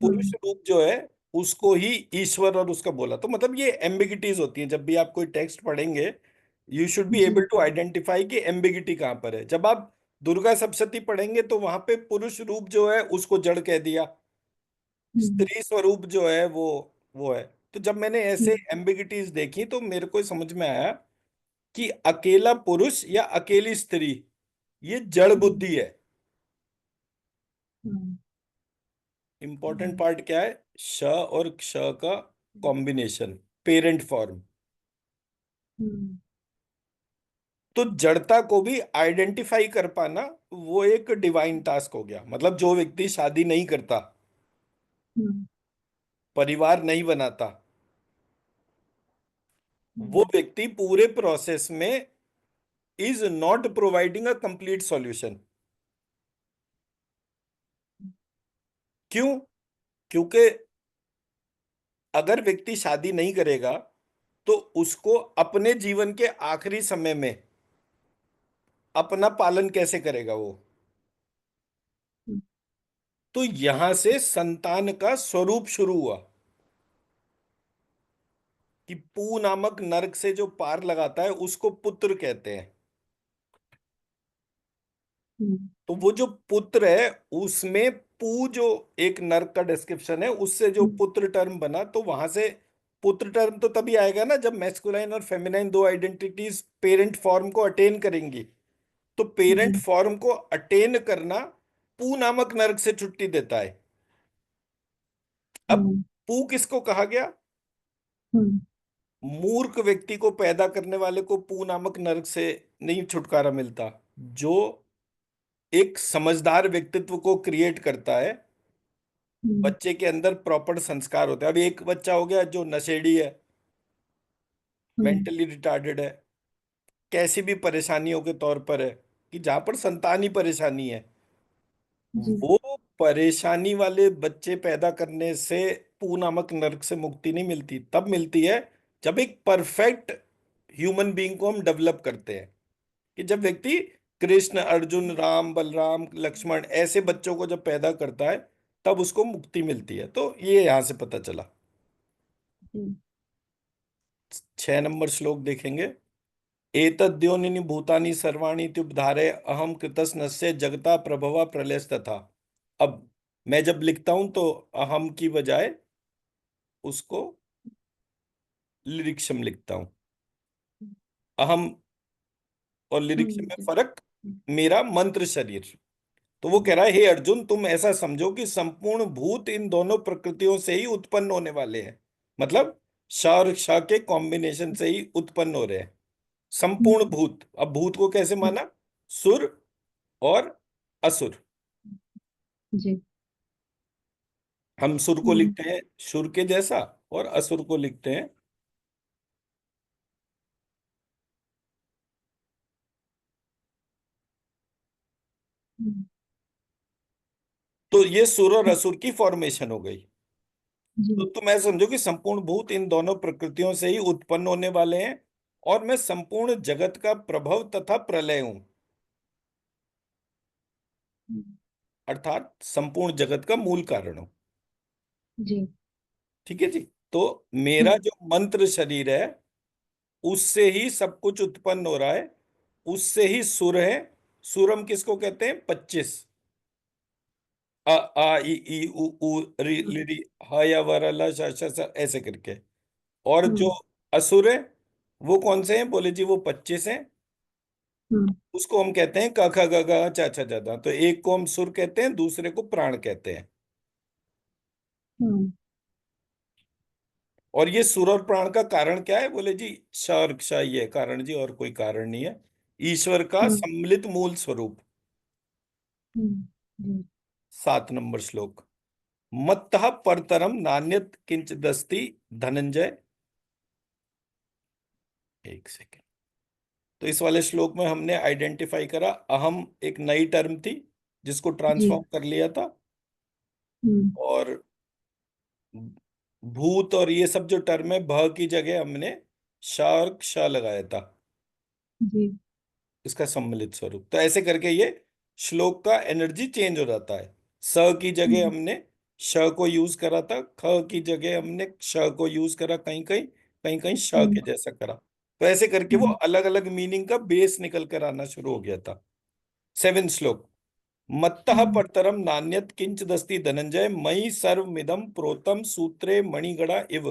A: पुरुष
B: हम्म,
A: रूप जो है उसको ही ईश्वर और उसका बोला। तो मतलब ये एम्बिगिटीज होती हैं, जब भी आप कोई टेक्स्ट पढ़ेंगे यू शुड बी
B: जी,
A: एबल टू आइडेंटिफाई कि एम्बिगिटी कहाँ पर है। जब आप दुर्गा सप्तशती पढ़ेंगे तो वहां पे पुरुष रूप जो है उसको जड़ कह दिया,
B: हम्म,
A: स्त्री स्वरूप जो है वो है। तो जब मैंने ऐसे
B: हम्म,
A: एम्बिगिटीज देखी तो मेरे को समझ में आया कि अकेला पुरुष या अकेली स्त्री ये जड़
B: हम्म,
A: बुद्धि है।
B: हम्म,
A: इंपॉर्टेंट
B: हम्म,
A: पार्ट क्या है? श और क्ष का कॉम्बिनेशन, पेरेंट फॉर्म।
B: हम्म,
A: तो जड़ता को भी आइडेंटिफाई कर पाना वो एक डिवाइन टास्क हो गया। मतलब जो व्यक्ति शादी नहीं करता,
B: हम्म,
A: परिवार नहीं बनाता, वो
B: हम्म,
A: व्यक्ति पूरे प्रोसेस में is not providing a complete solution. क्यों? क्योंकि अगर व्यक्ति शादी नहीं करेगा तो उसको अपने जीवन के आखिरी समय में अपना पालन कैसे करेगा वो?
B: हम्म,
A: तो यहां से संतान का स्वरूप शुरू हुआ कि पू नामक नरक से जो पार लगाता है उसको पुत्र कहते हैं।
B: हम्म,
A: तो वो जो पुत्र है उसमें पू जो एक नर्क का डिस्क्रिप्शन है, उससे जो
B: हम्म,
A: पुत्र टर्म बना, तो वहां से पुत्र टर्म तो तभी आएगा ना जब मैस्कुलाइन और फेमिनाइन दो आइडेंटिटीज पेरेंट फॉर्म को अटेन करेंगी। तो पेरेंट
B: जी,
A: फॉर्म को अटेन करना पू नामक नर्क से छुट्टी देता है। अब
B: हम्म,
A: पू किसको कहा गया?
B: हम्म,
A: मूर्ख व्यक्ति को पैदा करने वाले को पू नामक नर्क से नहीं छुटकारा मिलता। जो एक समझदार व्यक्तित्व को क्रिएट करता है,
B: हम्म,
A: बच्चे के अंदर प्रॉपर संस्कार होते हैं। अभी एक बच्चा हो गया जो नशेड़ी है,
B: हम्म,
A: मेंटली रिटार्डेड है, कैसी भी परेशानियों के तौर पर है, कि जहां पर संतान ही परेशानी है,
B: जी,
A: वो परेशानी वाले बच्चे पैदा करने से पू नामक नरक से मुक्ति नहीं मिलती। तब मिलती है जब एक परफेक्ट ह्यूमन बीइंग को हम डेवलप करते हैं। कि जब व्यक्ति कृष्ण अर्जुन राम बलराम लक्ष्मण ऐसे बच्चों को जब पैदा करता है तब उसको मुक्ति मिलती है। तो ये यहां से पता चला।
B: जी,
A: 6 नंबर श्लोक देखेंगे। एतद्योनिनि भूतानि सर्वाणि इत्युपधारय अहम कृतस्नस्य जगता प्रभवा प्रलयस्तथा। अब मैं जब लिखता हूं तो अहम की बजाय उसको लिरिक्सम लिखता हूं। अहम और लिरिक्सम में
B: जी,
A: फर्क, मेरा मंत्र शरीर। तो वो कह रहा है, हे अर्जुन, तुम ऐसा समझो कि संपूर्ण भूत इन दोनों प्रकृतियों से ही उत्पन्न होने वाले हैं। मतलब श और श के कॉम्बिनेशन से ही उत्पन्न हो रहे हैं संपूर्ण
B: हम्म,
A: भूत। अब भूत को कैसे माना? सुर और असुर।
B: जी।
A: हम सुर को
B: हम्म,
A: लिखते हैं सुर के जैसा, और असुर को लिखते हैं।
B: हम्म,
A: तो ये सुर और असुर की फॉर्मेशन हो गई। तो
B: जी।
A: तुम ऐसा समझो कि संपूर्ण भूत इन दोनों प्रकृतियों से ही उत्पन्न होने वाले हैं, और मैं संपूर्ण जगत का प्रभव तथा प्रलय हूं।
B: हम्म,
A: अर्थात संपूर्ण जगत का मूल कारण हूं।
B: जी।
A: ठीक है जी। तो मेरा
B: हम्म,
A: जो मंत्र शरीर है, उससे ही सब कुछ उत्पन्न हो रहा है, उससे ही सुर है। सुर हम किसको कहते हैं? 25। अ आ इ ई उ ऊ रि लि रि, ह या वर ल श श स, ऐसे करके। और जो
B: हम्म,
A: असुर है, वो कौन से हैं? बोले जी वो 25 हैं।
B: हम्म,
A: उसको हम कहते हैं क ख ग घ च छ ज द। तो एक को हम सुर कहते हैं, दूसरे को प्राण कहते हैं।
B: हम्म,
A: और ये सुर और प्राण का कारण क्या है? बोले जी श और क्ष, ये है कारण जी, और कोई कारण नहीं है। ईश्वर का
B: हम्म,
A: सम्मिलित मूल स्वरूप।
B: जी।
A: 7 नंबर श्लोक। मत्तः परतरम नान्यत किंचिदस्ति धनंजय। एक सेकेंड। तो इस वाले श्लोक में हमने आइडेंटिफाई करा, अहम एक नई टर्म थी जिसको
B: जी।
A: ट्रांसफॉर्म कर लिया था।
B: हम्म,
A: और भूत और ये सब जो टर्म है, भ की जगह हमने श और क्ष लगाया था,
B: जी।
A: इसका सम्मिलित स्वरूप। तो ऐसे करके ये श्लोक का एनर्जी चेंज हो जाता है। स की जगह
B: हम्म,
A: हमने श को यूज करा था, ख की जगह हमने क्ष को यूज करा, कहीं कहीं कहीं कहीं श
B: हम्म,
A: के जैसा करा। तो ऐसे करके वो
B: हम्म,
A: अलग अलग मीनिंग का बेस निकल कर आना शुरू हो गया था। 7 श्लोक। मत्तः
B: हम्म,
A: परतरम नान्यत किंच दस्ति धनंजय मयि सर्वमिदं प्रोतम सूत्रे मणिगणा इव।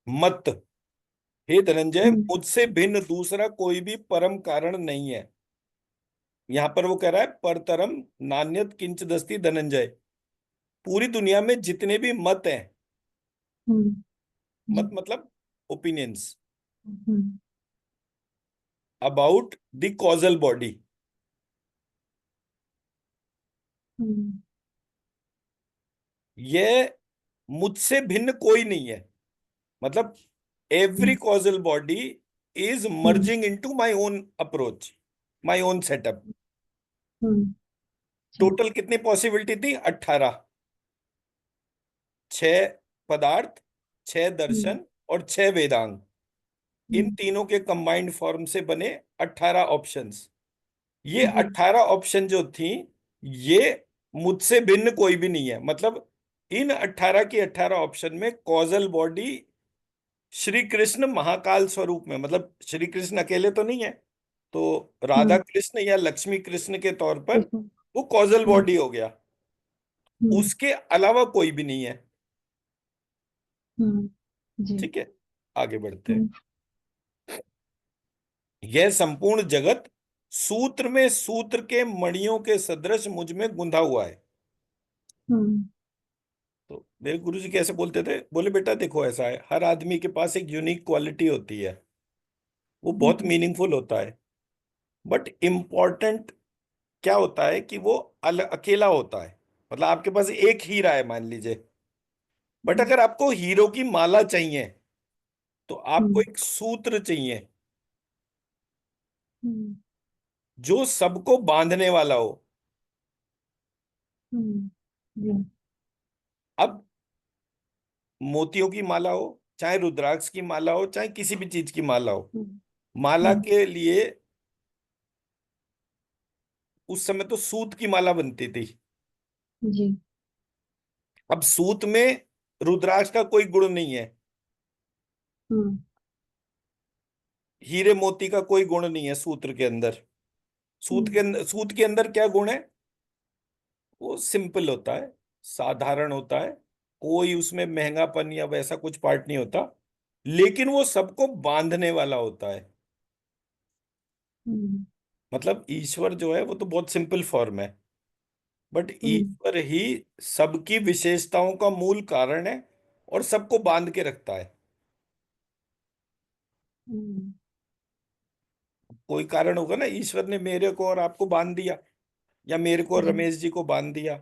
A: मत, हे धनंजय,
B: हम्म,
A: मुझसे भिन्न दूसरा कोई भी परम कारण नहीं है। यहां पर वो कह रहा है परतरम नान्यत किंच दस्ति धनंजय। पूरी दुनिया में जितने भी मत हैं,
B: हम्म,
A: मत
B: जी।
A: मतलब opinions
B: hmm,
A: about the causal body,
B: hmm,
A: ये मुझसे भिन्न कोई नहीं है। मतलब every
B: hmm,
A: causal body is
B: hmm,
A: merging into my own approach, my own setup.
B: जी।
A: टोटल कितनी पॉसिबिलिटी थी? 18। 6 पदार्थ, 6 दर्शन,
B: हम्म,
A: और 6 वेदांग। इन
B: हम्म,
A: तीनों के कंबाइंड फॉर्म से बने 18 ऑप्शंस। ये
B: जी।
A: 18 ऑप्शन जो थी, ये मुझसे भिन्न कोई भी नहीं है। मतलब इन 18 की 18 ऑप्शन में कॉजल बॉडी श्री कृष्ण महाकाल स्वरूप में, मतलब श्री कृष्ण अकेले तो नहीं है, तो राधा
B: हम्म,
A: कृष्ण या लक्ष्मी कृष्ण के तौर पर
B: कृष्ण।
A: वो कॉजल
B: हम्म,
A: बॉडी हो गया।
B: हम्म,
A: उसके अलावा कोई भी नहीं है।
B: हम्म, जी।
A: ठीक है, आगे बढ़ते हैं।
B: हम्म,
A: यह संपूर्ण जगत सूत्र में सूत्र के मणियों के सदृश मुझ में गुंथा हुआ है।
B: हम्म,
A: तो मेरे गुरु जी कैसे बोलते थे? बोले बेटा देखो, ऐसा है, हर आदमी के पास एक यूनिक क्वालिटी होती है, वो बहुत
B: हम्म,
A: मीनिंगफुल होता है। बट इम्पॉर्टेंट क्या होता है कि वो अकेला होता है। मतलब आपके पास एक हीरा है मान लीजिए, बट
B: हम्म,
A: अगर आपको हीरो की माला चाहिए, तो आपको
B: हम्म,
A: एक सूत्र चाहिए
B: हम्म,
A: जो सबको बांधने वाला हो।
B: जी।
A: अब मोतियों की माला हो, चाहे रुद्राक्ष की माला हो, चाहे किसी भी चीज की माला हो,
B: हम्म,
A: माला
B: हम्म,
A: के लिए उस समय तो सूत की माला बनती थी।
B: जी।
A: अब सूत में रुद्राक्ष का कोई गुण नहीं है,
B: हम्म,
A: हीरे मोती का कोई गुण नहीं है सूत्र के अंदर।
B: हम्म,
A: सूत के अंदर क्या गुण है? वो सिंपल होता है, साधारण होता है, कोई उसमें महंगापन या वैसा कुछ पार्ट नहीं होता, लेकिन वो सबको बांधने वाला होता है।
B: हम्म,
A: मतलब ईश्वर जो है वो तो बहुत सिंपल फॉर्म है, बट
B: हम्म।
A: ईश्वर ही सबकी विशेषताओं का मूल कारण है और सबको बांध के रखता है।
B: हम्म।
A: कोई कारण होगा ना, ईश्वर ने मेरे को और आपको बांध दिया, या मेरे को और
B: जी।
A: रमेश जी को बांध दिया।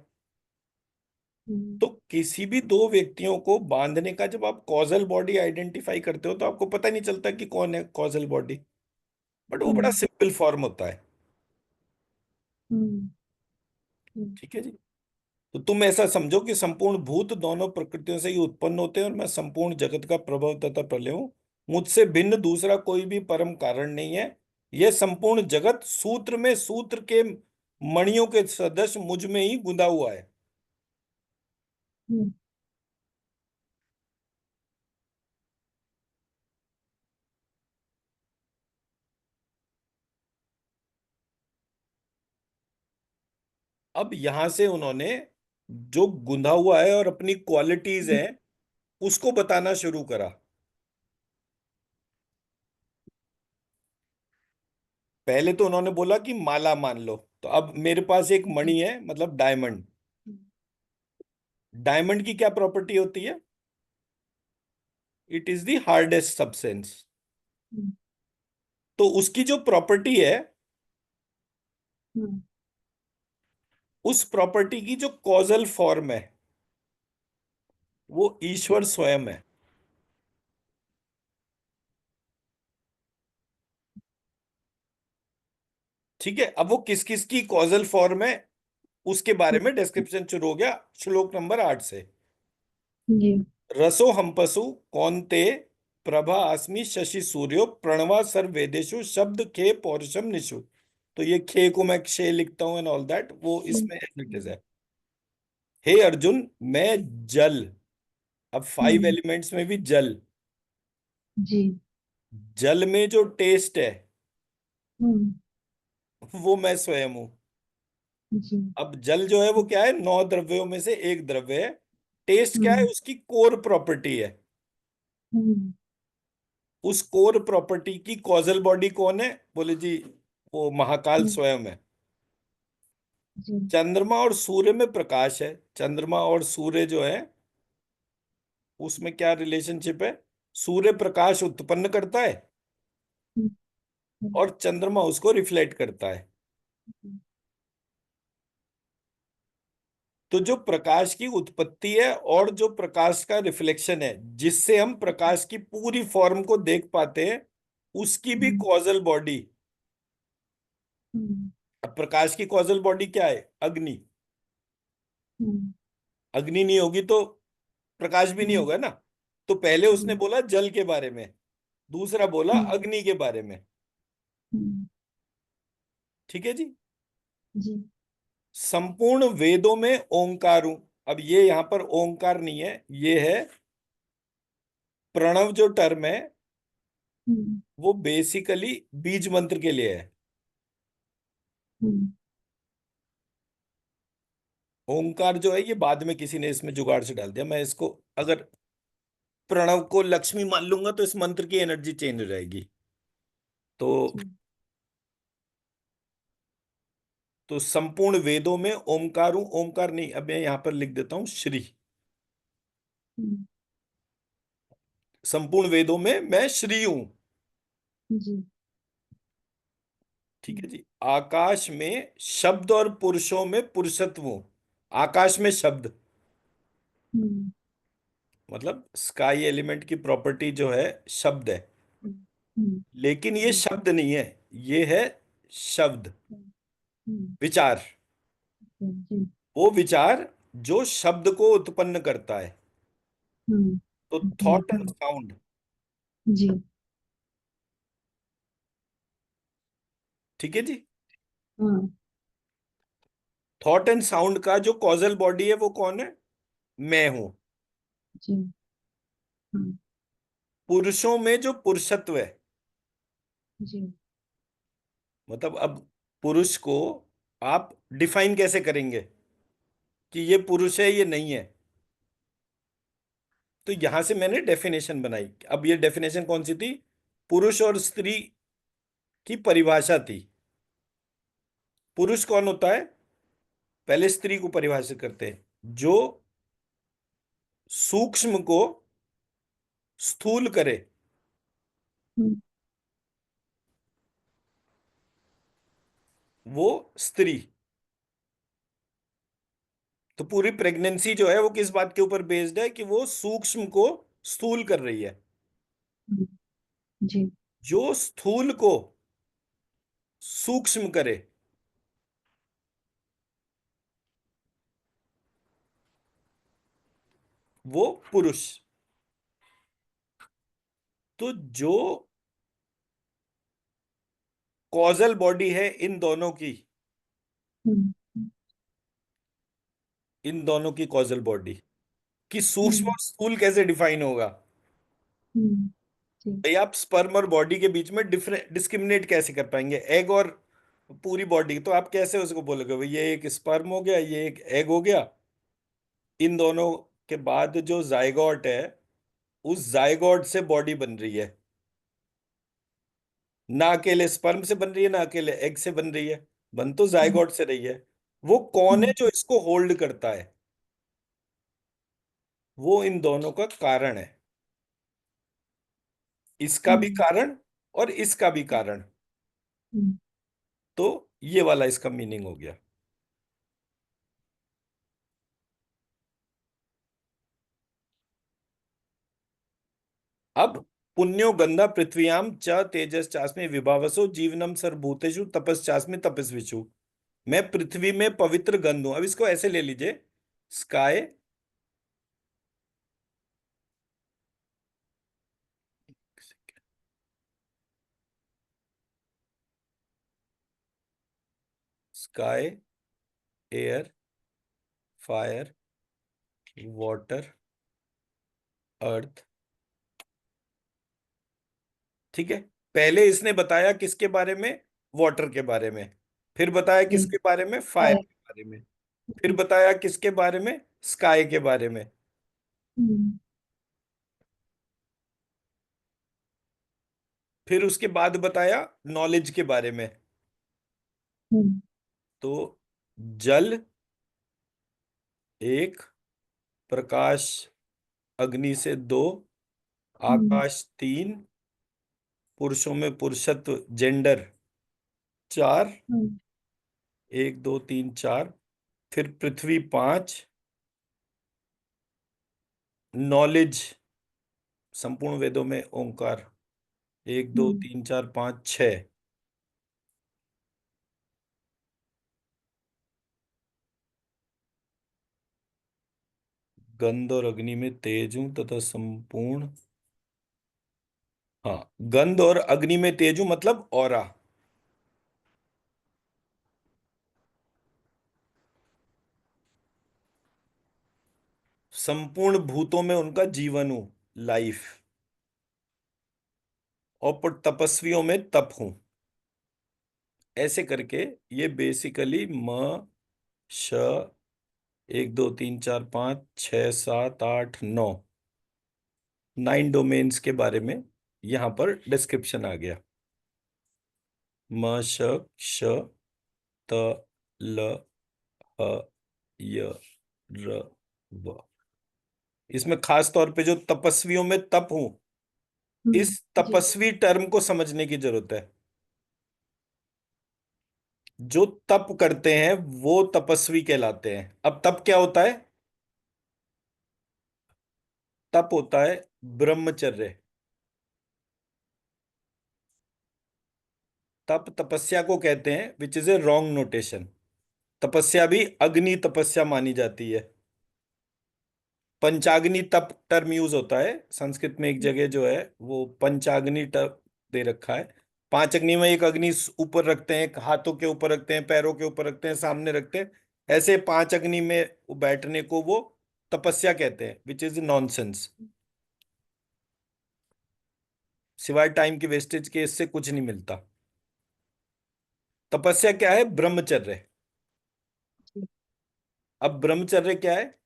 B: हम्म।
A: तो किसी भी दो व्यक्तियों को बांधने का जब आप कॉजल बॉडी आइडेंटिफाई करते हो तो आपको पता नहीं चलता कि कौन है कॉजल बॉडी, बट वो बड़ा
B: हम्म।
A: सिंपल फॉर्म होता है।
B: हम्म। हम्म।
A: ठीक है जी। तो तुम ऐसा समझो कि संपूर्ण भूत दोनों प्रकृतियों से ही उत्पन्न होते हैं और मैं संपूर्ण जगत का प्रभव तथा प्रलय हूं। मुझसे भिन्न दूसरा कोई भी परम कारण नहीं है। यह संपूर्ण जगत सूत्र में सूत्र के मणियों के सदृश मुझ में ही गुंदा हुआ है।
B: हम्म।
A: अब यहां से उन्होंने जो गुंधा हुआ है और अपनी क्वालिटीज
B: हम्म।
A: हैं उसको बताना शुरू करा। पहले तो उन्होंने बोला कि माला मान लो, तो अब मेरे पास एक
B: जी।
A: मणि है, मतलब डायमंड।
B: हम्म।
A: डायमंड की क्या प्रॉपर्टी होती है? It is the hardest substance.
B: Hmm.
A: तो उसकी जो प्रॉपर्टी है,
B: हम्म।
A: उस प्रॉपर्टी की जो कॉजल फॉर्म है वो ईश्वर स्वयं है। ठीक है, अब वो किस किस की कॉजल फॉर्म है उसके बारे में डिस्क्रिप्शन शुरू हो गया श्लोक नंबर 8 से।
B: जी।
A: रसो हम्पसु कौन्ते प्रभा अस्मि शशि सूर्यो प्रणवा सर्व वेदेषु शब्द खे पौरुषम निषु। तो ये खे को मैं क्षय लिखता हूं एंड ऑल दैट, वो
B: हम्म।
A: इसमें एज इट इज है। हे अर्जुन, मैं जल, अब 5
B: हम्म।
A: एलिमेंट्स में भी जल,
B: जी।
A: जल में जो टेस्ट है
B: हम्म।
A: वो मैं स्वयं हूं।
B: जी।
A: अब जल जो है वो क्या है, 9 द्रव्यों में से एक द्रव्य है। टेस्ट क्या है,
B: हम्म।
A: उसकी कोर प्रॉपर्टी है।
B: हम्म।
A: उस कोर प्रॉपर्टी की कॉजल बॉडी कौन है? बोले जी, वो महाकाल
B: हम्म।
A: स्वयं है।
B: जी।
A: चंद्रमा और सूर्य में प्रकाश है। चंद्रमा और सूर्य जो है उसमें क्या रिलेशनशिप है? सूर्य प्रकाश उत्पन्न करता है
B: हम्म। हम्म।
A: और चंद्रमा उसको रिफ्लेक्ट करता है। तो जो प्रकाश की उत्पत्ति है और जो प्रकाश का रिफ्लेक्शन है, जिससे हम प्रकाश की पूरी फॉर्म को देख पाते हैं, उसकी भी
B: हम्म।
A: Causal body.
B: हम्म।
A: अब प्रकाश की कॉजल बॉडी क्या है? अग्नि।
B: हम्म।
A: अग्नि नहीं होगी तो प्रकाश भी नहीं
B: हम्म।
A: होगा ना। तो पहले
B: जी।
A: उसने बोला जल के बारे में, दूसरा बोला
B: हम्म।
A: अग्नि के बारे में।
B: हम्म।
A: ठीक है जी।
B: जी।
A: संपूर्ण वेदों में ओंकार हूं। अब ये यहां पर ओंकार नहीं है, ये है प्रणव। जो टर्म है
B: हम्म।
A: वो बेसिकली बीज मंत्र के लिए है।
B: हम्म।
A: ओंकार जो है ये बाद में किसी ने इसमें जुगाड़ से डाल दिया। मैं इसको अगर प्रणव को लक्ष्मी मान लूंगा तो इस मंत्र की एनर्जी चेंज हो जाएगी। तो
B: जी।
A: संपूर्ण वेदों में ओंकार हूं, ओंकार नहीं, अब मैं यहां पर लिख देता हूं श्री।
B: हम्म।
A: संपूर्ण वेदों में मैं श्री हूं।
B: जी।
A: ठीक
B: हम्म।
A: है जी। आकाश में शब्द और पुरुषों में पुरुषत्व हूं। आकाश में शब्द,
B: हम्म।
A: मतलब स्काई एलिमेंट की प्रॉपर्टी जो है शब्द है।
B: हम्म।
A: लेकिन ये
B: जी।
A: शब्द नहीं है, ये है शब्द,
B: हम्म। हम्म।
A: विचार।
B: जी।
A: वो विचार जो शब्द को उत्पन्न करता है।
B: हम्म।
A: तो
B: जी।
A: Thought and sound.
B: जी।
A: ठीक है जी।
B: हाँ।
A: थॉट एंड साउंड का जो कॉजल बॉडी है वो कौन है? मैं हूं।
B: जी। हाँ।
A: पुरुषों में जो पुरुषत्व है,
B: जी।
A: मतलब अब पुरुष को आप डिफाइन कैसे करेंगे कि ये पुरुष है ये नहीं है? तो यहां से मैंने डेफिनेशन बनाई। अब ये डेफिनेशन कौन सी थी? पुरुष और स्त्री की परिभाषा थी। पुरुष कौन होता है? पहले स्त्री को परिभाषित करते हैं। जो सूक्ष्म को स्थूल करे,
B: हम्म,
A: वो स्त्री। तो पूरी प्रेगनेंसी जो है वो किस बात के ऊपर बेस्ड है? कि वो सूक्ष्म को स्थूल कर रही है।
B: हम्म, जी।
A: जो स्थूल को सूक्ष्म करे, वो पुरुष। तो जो कॉजल बॉडी है इन दोनों की,
B: हम्म,
A: इन दोनों की कॉजल बॉडी की सूक्ष्म
B: हम्म,
A: और स्थूल कैसे डिफाइन होगा?
B: हम्म, जी।
A: भाई आप स्पर्म और बॉडी के बीच में डिफरेंट डिस्क्रिमिनेट कैसे कर पाएंगे? एग और पूरी बॉडी, तो आप कैसे उसको बोलोगे भाई ये एक स्पर्म हो गया, ये एक एग हो गया? इन दोनों के बाद जो जाइगोट है, उस जाइगोट से बॉडी बन रही है। ना अकेले स्पर्म से बन रही है, ना अकेले एग से बन रही है। बन तो
B: हम्म,
A: जाइगोट से रही है। वो कौन है
B: हम्म,
A: जो इसको होल्ड करता है? वो इन दोनों का कारण है। इसका भी
B: हम्म,
A: कारण और इसका भी कारण।
B: हम्म,
A: तो ये वाला इसका मीनिंग हो गया। अब पुण्यो गंधा पृथ्व्याम च तेजस चास्मि विभावसो जीवनम सर्वभूतेषु तपश्चास्मि तपस्विषु। मैं पृथ्वी में पवित्र गंध हूं। अब इसको ऐसे ले लीजिए, sky, sky, air, fire, water, earth. ठीक है। पहले इसने बताया किसके बारे में? वाटर के बारे में। फिर बताया
B: जी।
A: किसके बारे में? Fire
B: fire.
A: के बारे में। फिर बताया किसके बारे में? स्काई के बारे में।
B: हम्म,
A: फिर उसके बाद बताया नॉलेज के बारे में।
B: हम्म,
A: तो जल एक, प्रकाश अग्नि से दो,
B: हम्म,
A: आकाश तीन, पुरुषों में पुरुषत्व जेंडर चार,
B: हम्म,
A: एक दो तीन चार, फिर पृथ्वी पांच, नॉलेज संपूर्ण वेदों में ओंकार एक दो
B: हम्म,
A: तीन चार पाँच छः, गंध और अग्नि में तेज हूं तथा संपूर्ण। हाँ, गंध और अग्नि में तेज हूं मतलब ऑरा। संपूर्ण भूतों में उनका जीवन हूं, लाइफ। और तपस्वियों में तप हूं। ऐसे करके ये बेसिकली श एक दो तीन चार पाँच छः सात आठ नौ, 9 डोमेन्स के बारे में यहां पर डिस्क्रिप्शन आ गया। श श त ल ह य र व। इसमें खास तौर पे जो तपस्वियों में तप हूं, इस
B: जी।
A: तपस्वी टर्म को समझने की जरूरत है। जो तप करते हैं वो तपस्वी कहलाते हैं। अब तप क्या होता है? तप होता है ब्रह्मचर्य। तप तपस्या को कहते हैं, which is a wrong notation. तपस्या भी अग्नि तपस्या मानी जाती है। पंचाग्नि तप टर्म यूज होता है संस्कृत में। एक जगह जो है वो पंचाग्नि टर्म दे रखा है। 5 अग्नि में एक अग्नि ऊपर रखते हैं, एक हाथों के ऊपर रखते हैं, पैरों के ऊपर रखते हैं, सामने रखते हैं। ऐसे 5 अग्नि में बैठने को वो तपस्या कहते हैं, विच इज नॉनसेंस। सिवाय टाइम की वेस्टेज के इससे कुछ नहीं मिलता। तपस्या क्या है? ब्रह्मचर्य।
B: जी।
A: अब ब्रह्मचर्य क्या है?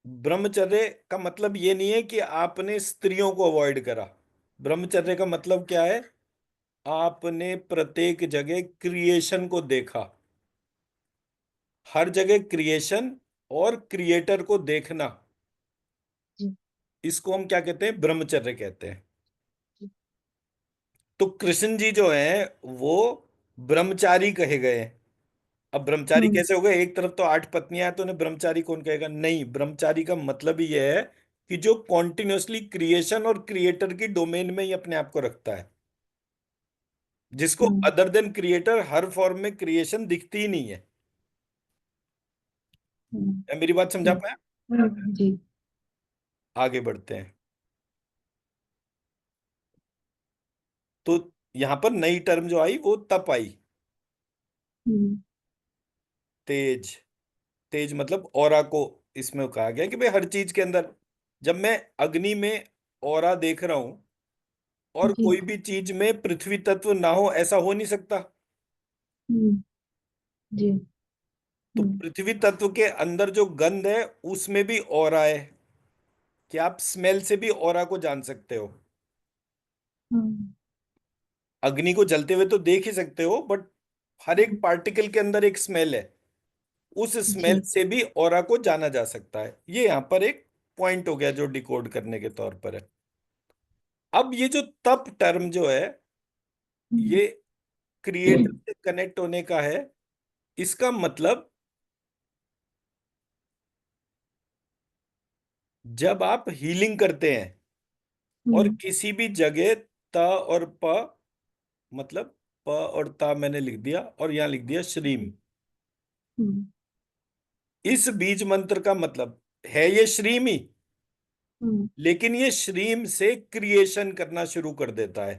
A: ब्रह्मचर्य का मतलब ये नहीं है कि आपने स्त्रियों को अवॉइड करा। ब्रह्मचर्य का मतलब क्या है? आपने प्रत्येक जगह क्रिएशन को देखा। हर जगह क्रिएशन और क्रिएटर को देखना,
B: जी।
A: इसको हम क्या कहते हैं? ब्रह्मचर्य कहते हैं।
B: जी।
A: तो कृष्ण जी जो हैं वो ब्रह्मचारी कहे गए हैं। अब ब्रह्मचारी
B: हम्म।
A: कैसे हो गए? एक तरफ तो 8 पत्नियां हैं, तो उन्हें ब्रह्मचारी कौन कहेगा? नहीं, ब्रह्मचारी का मतलब ही यह है कि जो कॉन्टिन्यूअसली क्रिएशन और क्रिएटर की डोमेन में ही अपने आप को रखता है, जिसको
B: हम्म।
A: अदर देन क्रिएटर हर फॉर्म में क्रिएशन दिखती ही नहीं है। क्या मेरी बात समझा
B: जी।
A: पाया?
B: जी।
A: आगे बढ़ते हैं। तो यहां पर नई टर्म जो आई वो तप आई।
B: हम्म।
A: तेज। तेज मतलब ऑरा को इसमें कहा गया कि भाई हर चीज के अंदर, जब मैं अग्नि में ऑरा देख रहा हूं और
B: जी।
A: कोई भी चीज में पृथ्वी तत्व ना हो, ऐसा हो नहीं सकता।
B: हम्म। जी।
A: तो
B: हम्म।
A: पृथ्वी तत्व के अंदर जो गंध है उसमें भी ऑरा है। क्या आप स्मेल से भी ऑरा को जान सकते हो?
B: हम्म।
A: अग्नि को जलते हुए तो देख ही सकते हो, बट हर एक पार्टिकल के अंदर एक स्मेल है। उस स्मेल
B: जी।
A: से भी ऑरा को जाना जा सकता है। ये यहाँ पर एक पॉइंट हो गया जो डिकोड करने के तौर पर है। अब ये जो तप टर्म जो है,
B: हम्म।
A: ये क्रिएटर से कनेक्ट होने का है। इसका मतलब जब आप हीलिंग करते हैं और
B: हम्म।
A: किसी भी जगह त और प, मतलब प और ता मैंने लिख दिया और यहां लिख दिया श्रीम।
B: हम्म।
A: इस बीज मंत्र का मतलब है ये श्रीम ही,
B: हम्म।
A: लेकिन ये श्रीम से क्रिएशन करना शुरू कर देता है।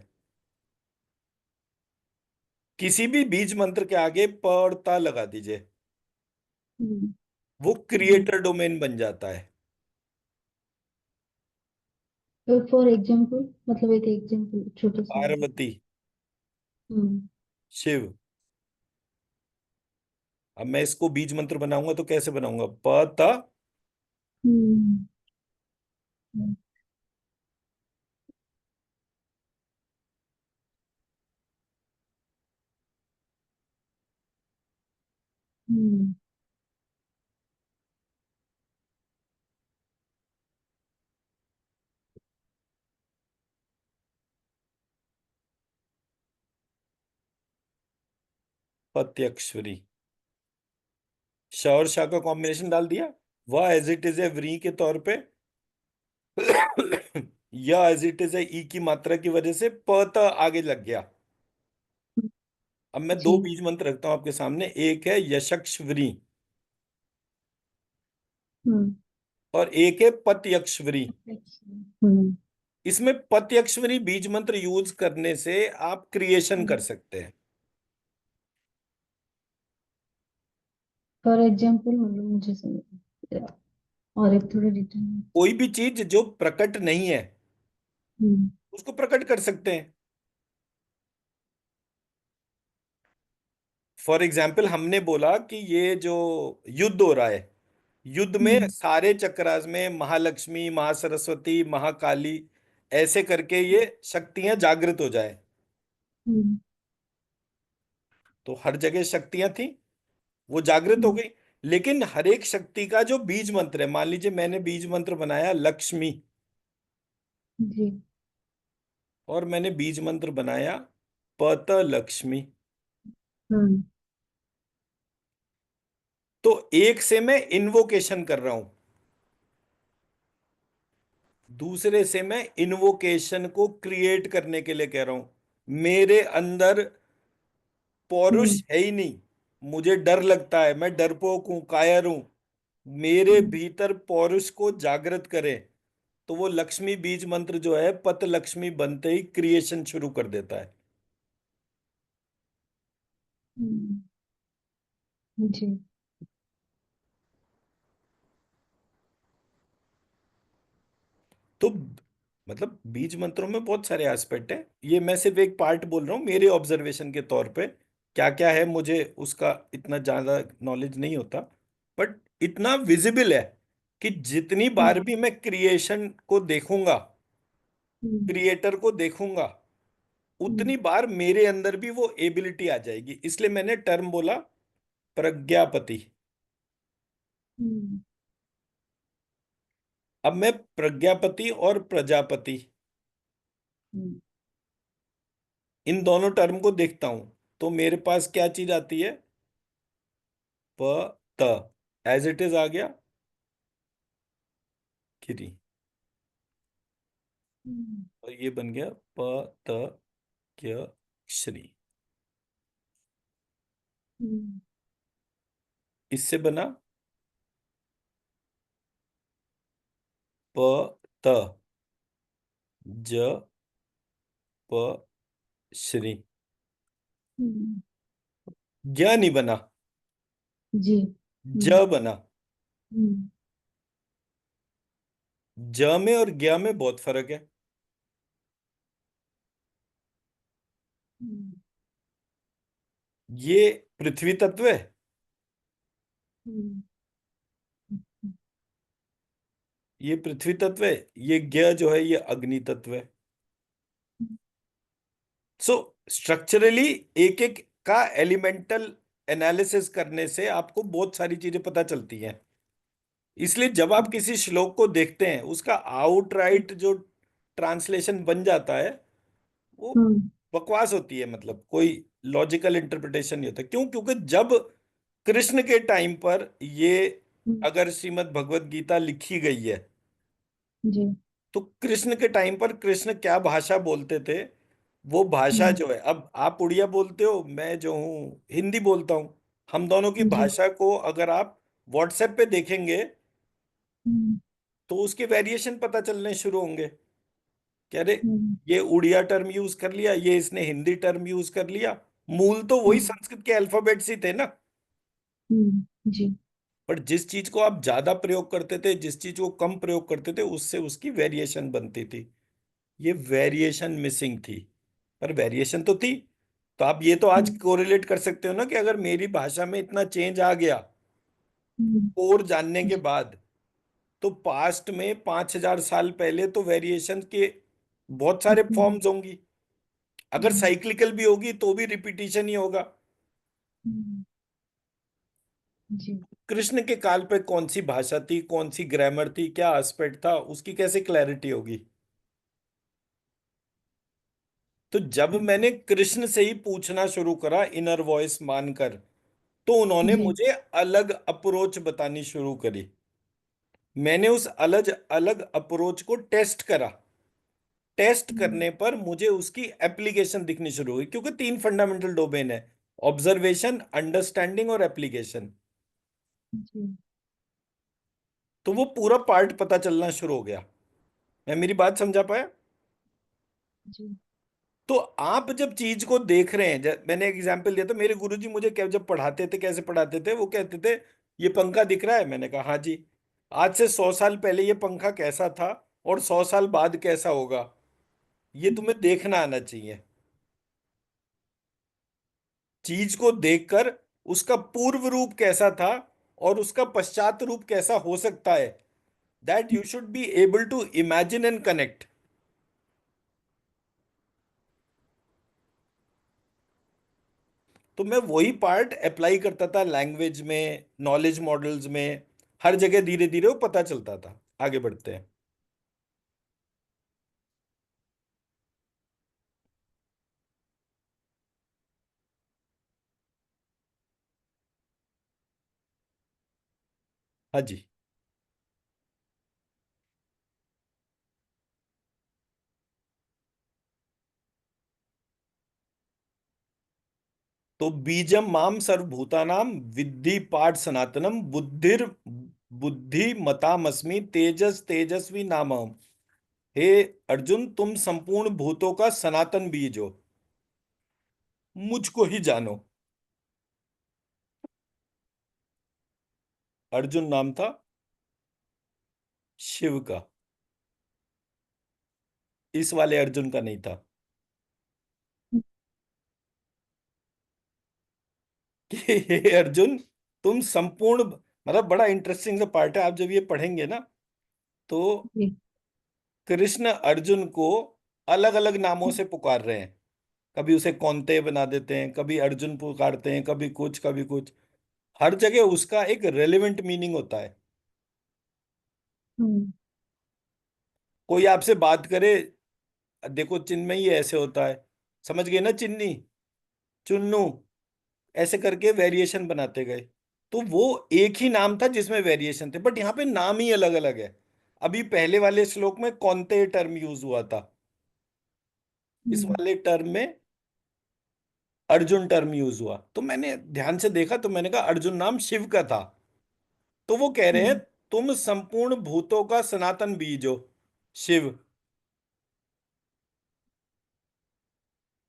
A: किसी भी बीज मंत्र के आगे प और ता लगा दीजिए,
B: हम्म।
A: वो
B: जी।
A: क्रिएटर डोमेन बन जाता है।
B: फॉर एग्जाम्पल, मतलब एक एग्जाम्पल छोटा सा।
A: पार्वती,
B: हम्म।
A: शिव। अब मैं इसको बीज मंत्र बनाऊंगा तो कैसे बनाऊंगा? प त।
B: हम्म। हम्म। हम्म।
A: प्रत्यक्षरी। श और शा का कॉम्बिनेशन डाल दिया, वह एज इट इज ए व्री के तौर पे। या एज इट इज ए ई की मात्रा की वजह से प त आगे लग गया। अब मैं दो
B: जी।
A: बीज मंत्र रखता हूं आपके सामने। एक है यशस्वी
B: हम्म।
A: और एक है पतयक्षवरी।
B: हम्म।
A: इसमें पतयक्षवरी बीज मंत्र यूज करने से आप क्रिएशन कर सकते हैं।
B: फॉर एग्जाम्पल, मतलब मुझे समझ, और एक थोड़ा डिटेल।
A: कोई भी चीज जो प्रकट नहीं है
B: हम्म।
A: उसको प्रकट कर सकते हैं। फॉर एग्जाम्पल हमने बोला कि ये जो युद्ध हो रहा है, युद्ध में
B: हम्म।
A: सारे चक्रास में महालक्ष्मी, महासरस्वती, महाकाली, ऐसे करके ये शक्तियां जागृत हो जाए।
B: हम्म।
A: तो हर जगह शक्तियां थी, वो जागृत हो
B: हम्म।
A: गई। लेकिन हर एक शक्ति का जो बीज मंत्र है, मान लीजिए मैंने बीज मंत्र बनाया लक्ष्मी
B: जी।
A: और मैंने बीज मंत्र बनाया पत लक्ष्मी,
B: हम्म।
A: तो एक से मैं इन्वोकेशन कर रहा हूं, दूसरे से मैं इन्वोकेशन को क्रिएट करने के लिए कह रहा हूं। मेरे अंदर पौरुष
B: हम्म।
A: है ही नहीं, मुझे डर लगता है, मैं डरपोक हूं, कायर हूं। मेरे
B: हम्म।
A: भीतर पौरुष को जागृत करे, तो वो लक्ष्मी बीज मंत्र जो है पत लक्ष्मी बनते ही क्रिएशन शुरू कर देता है।
B: हम्म। जी।
A: तो मतलब बीज मंत्रों में बहुत सारे एस्पेक्ट हैं, ये मैं सिर्फ एक पार्ट बोल रहा हूँ मेरे ऑब्जर्वेशन के तौर पे। क्या क्या है मुझे उसका इतना ज्यादा नॉलेज नहीं होता, बट इतना विजिबल है कि जितनी बार
B: हम्म।
A: भी मैं क्रिएशन को देखूंगा,
B: हम्म।
A: क्रिएटर को देखूंगा,
B: हम्म,
A: उतनी बार मेरे अंदर भी वो एबिलिटी आ जाएगी, इसलिए मैंने टर्म बोला प्रज्ञापति।
B: हम्म,
A: अब मैं प्रज्ञापति और प्रजापति
B: हम्म,
A: इन दोनों टर्म को देखता हूं, तो मेरे पास क्या चीज आती है? प त, एज इट इज आ गया गिरी,
B: हम्म,
A: और ये बन गया प त क्य श्री।
B: हम्म,
A: इससे बना प त ज प श्री।
B: हम्म,
A: ज्ञ नहीं बना,
B: जी।
A: ज बना।
B: हम्म,
A: ज में और ज्ञ में बहुत फर्क है।
B: हम्म,
A: ये पृथ्वी तत्व है,
B: हम्म,
A: ये पृथ्वी तत्व है। ये ज्ञ जो है ये अग्नि तत्व है। सो स्ट्रक्चरली एक एक का एलिमेंटल एनालिसिस करने से आपको बहुत सारी चीजें पता चलती हैं। इसलिए जब आप किसी श्लोक को देखते हैं, उसका आउटराइट जो ट्रांसलेशन बन जाता है, वो
B: हम्म,
A: बकवास होती है, मतलब कोई लॉजिकल इंटरप्रिटेशन नहीं होता। क्यों? क्योंकि जब कृष्ण के टाइम पर ये
B: हम्म,
A: अगर श्रीमद् भगवत गीता लिखी गई है,
B: जी।
A: तो कृष्ण के टाइम पर कृष्ण क्या भाषा बोलते थे? वो भाषा
B: हम्म,
A: जो है, अब आप उड़िया बोलते हो, मैं जो हूँ हिंदी बोलता हूँ, हम दोनों की
B: जी।
A: भाषा को अगर आप व्हाट्सएप पे देखेंगे,
B: हम्म,
A: तो उसके वेरिएशन पता चलने शुरू होंगे। कह रहे,
B: हम्म,
A: ये उड़िया टर्म यूज कर लिया, ये इसने हिंदी टर्म यूज कर लिया। मूल तो वही
B: हम्म,
A: संस्कृत के अल्फाबेट्स ही थे ना।
B: जी।
A: पर जिस चीज को आप ज्यादा प्रयोग करते थे, जिस चीज को कम प्रयोग करते थे, उससे उसकी वेरिएशन बनती थी। ये वेरिएशन मिसिंग थी, पर वेरिएशन तो थी। तो आप ये तो आज
B: हम्म,
A: कोरिलेट कर सकते हो ना, कि अगर मेरी भाषा में इतना चेंज आ गया
B: हम्म,
A: और जानने के
B: जी।
A: बाद, तो पास्ट में 5,000 साल पहले तो वेरिएशन के बहुत सारे
B: हम्म,
A: फॉर्म्स होंगी। अगर
B: हम्म,
A: साइक्लिकल भी होगी तो भी रिपीटिशन ही होगा।
B: हम्म, जी।
A: कृष्ण के काल पे कौन सी भाषा थी, कौन सी ग्रामर थी, क्या एस्पेक्ट था, उसकी कैसे क्लैरिटी होगी? तो जब मैंने कृष्ण से ही पूछना शुरू करा इनर वॉइस मानकर, तो उन्होंने
B: जी।
A: मुझे अलग अप्रोच बतानी शुरू करी। मैंने उस अलग अलग अप्रोच को टेस्ट करा। टेस्ट
B: हम्म,
A: करने पर मुझे उसकी एप्लीकेशन दिखनी शुरू हुई, क्योंकि 3 फंडामेंटल डोमेन है: ऑब्जर्वेशन, अंडरस्टैंडिंग और एप्लीकेशन।
B: जी।
A: तो वो पूरा पार्ट पता चलना शुरू हो गया। मैं मेरी बात समझा पाया?
B: जी।
A: तो आप जब चीज को देख रहे हैं, मैंने एक एग्जांपल दिया था, मेरे गुरुजी मुझे क्या जब पढ़ाते थे, कैसे पढ़ाते थे, वो कहते थे, ये पंखा दिख रहा है? मैंने कहा हाँ जी। आज से 100 साल पहले ये पंखा कैसा था, और 100 साल बाद कैसा होगा, ये तुम्हें देखना आना चाहिए। चीज को देखकर उसका पूर्व रूप कैसा था और उसका पश्चात रूप कैसा हो सकता है, that you should be able to imagine and connect. तो मैं वही पार्ट अप्लाई करता था लैंग्वेज में, नॉलेज मॉडल्स में, हर जगह धीरे धीरे वो पता चलता था। आगे बढ़ते हैं। हाँ जी। तो बीजम माम सर्वभूतानां विद्धि पाठ सनातनम बुद्धिर बुद्धि मतामस्मि तेजस तेजस्वी नामम। हे अर्जुन, तुम संपूर्ण भूतों का सनातन बीज हो, मुझको ही जानो। अर्जुन नाम था शिव का, इस वाले अर्जुन का नहीं था। कि हे अर्जुन, तुम संपूर्ण, मतलब बड़ा इंटरेस्टिंग सा पार्ट है, आप जब ये पढ़ेंगे ना, तो
B: जी।
A: कृष्ण अर्जुन को अलग अलग नामों से पुकार रहे हैं। कभी उसे कौनते बना देते हैं, कभी अर्जुन पुकारते हैं, कभी कुछ कभी कुछ। हर जगह उसका एक रेलेवेंट मीनिंग होता है।
B: हम्म।
A: कोई आपसे बात करे, देखो चिन्मय ही ऐसे होता है, समझ गए ना, चिन्नी, चुन्नू, ऐसे करके वेरिएशन बनाते गए। तो वो एक ही नाम था जिसमें वेरिएशन थे, बट यहाँ पे नाम ही अलग अलग है। अभी पहले वाले श्लोक में कौनते टर्म यूज हुआ था, इस
B: हम्म।
A: वाले टर्म में अर्जुन टर्म यूज हुआ। तो मैंने ध्यान से देखा तो मैंने कहा अर्जुन नाम शिव का था। तो वो कह रहे हैं
B: हम्म।
A: तुम संपूर्ण भूतों का सनातन बीज हो, शिव।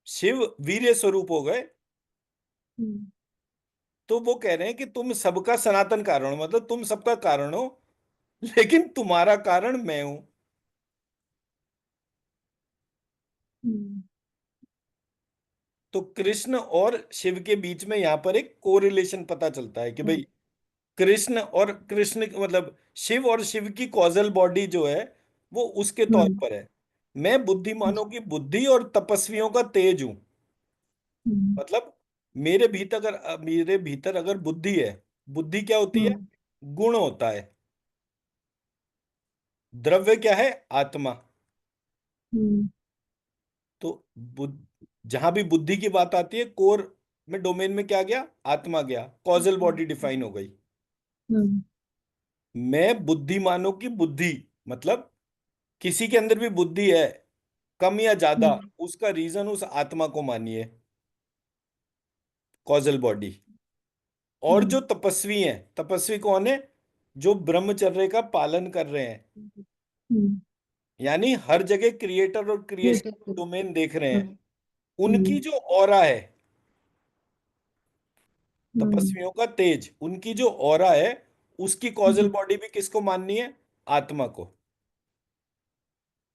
A: शिव वीर्य स्वरूप हो गए।
B: हम्म।
A: तो वो कह रहे हैं कि तुम सबका सनातन कारण हो, मतलब तुम सबका कारण हो, लेकिन तुम्हारा कारण मैं हूं।
B: हम्म।
A: तो कृष्ण और शिव के बीच में यहां पर एक कोरिलेशन पता चलता है कि भाई कृष्ण और कृष्ण मतलब शिव और शिव की कॉजल बॉडी जो है वो उसके तौर
B: हम्म।
A: पर है। मैं बुद्धिमानों की बुद्धि और तपस्वियों का तेज हूं।
B: हम्म।
A: मतलब मेरे भीतर अगर बुद्धि है, बुद्धि क्या होती है,
B: हम्म।
A: गुण होता है। द्रव्य क्या है, आत्मा।
B: हम्म।
A: तो बुद्ध जहां भी बुद्धि की बात आती है, कोर में डोमेन में क्या गया, आत्मा गया, कॉजल बॉडी डिफाइन हो गई।
B: हम्म।
A: मैं बुद्धिमानों की बुद्धि, मतलब किसी के अंदर भी बुद्धि है, कम या ज्यादा,
B: हम्म।
A: उसका रीजन उस आत्मा को मानिए, कॉजल बॉडी। और जो
B: हम्म।
A: तपस्वी हैं, तपस्वी कौन है, जो ब्रह्मचर्य का पालन कर रहे हैं,
B: हम्म।
A: यानी हर जगह क्रिएटर और क्रिएशन
B: क्रिएटिव फील्ड।
A: डोमेन देख रहे हैं।
B: हम्म।
A: उनकी
B: हम्म।
A: जो ऑरा है,
B: हम्म।
A: तपस्वियों का तेज, उनकी जो ऑरा है, उसकी कॉजल
B: हम्म।
A: बॉडी भी किसको माननी है, आत्मा को।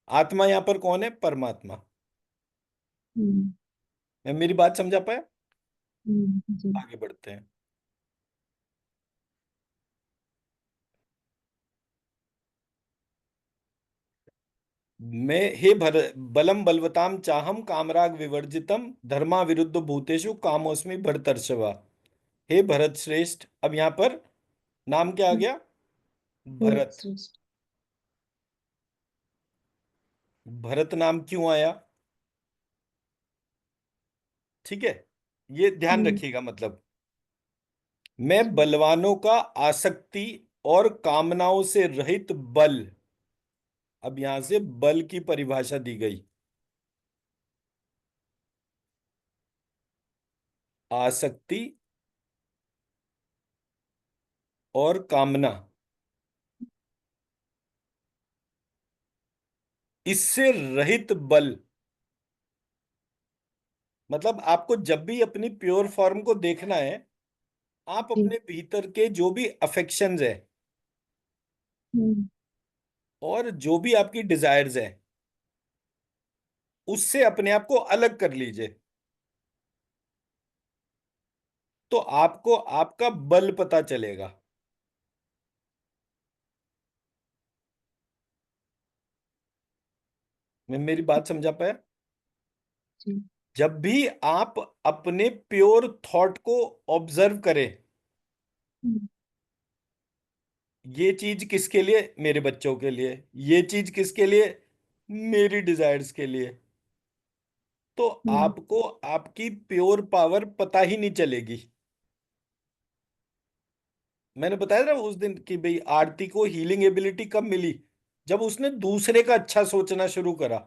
A: आत्मा यहां पर कौन है, परमात्मा।
B: हम्म।
A: मैं मेरी बात समझा पाया।
B: जी।
A: आगे बढ़ते हैं। मैं हे भर बलम बलवताम चाहम कामराग विवर्जितम धर्मा विरुद्ध भूतेषु कामोस्मि भरतर्षभा। हे भरत श्रेष्ठ, अब यहां पर नाम क्या आ गया,
B: भरत
A: भरत।
B: श्रेष्ठ।
A: भरत नाम क्यों आया, ठीक है, ये ध्यान
B: हम्म।
A: रखिएगा। मतलब मैं
B: जी।
A: बलवानों का आसक्ति और कामनाओं से रहित बल। अब यहां से बल की परिभाषा दी गई, आसक्ति और कामना, इससे रहित बल। मतलब आपको जब भी अपनी प्योर फॉर्म को देखना है, आप
B: जी।
A: अपने भीतर के जो भी अफेक्शंस है
B: हम्म।
A: और जो भी आपकी डिजायर्स है, उससे अपने आप को अलग कर लीजिए। तो आपको आपका बल पता चलेगा। मैं मेरी बात समझा पाया।
B: जी।
A: जब भी आप अपने प्योर थॉट को ऑब्जर्व करें,
B: हम्म।
A: ये चीज किसके लिए, मेरे बच्चों के लिए, ये चीज किसके लिए, मेरी डिजायर्स के लिए, तो
B: हम्म।
A: आपको आपकी प्योर पावर पता ही नहीं चलेगी। मैंने बताया था उस दिन कि भाई आरती को हीलिंग एबिलिटी कब मिली, जब उसने दूसरे का अच्छा सोचना शुरू करा।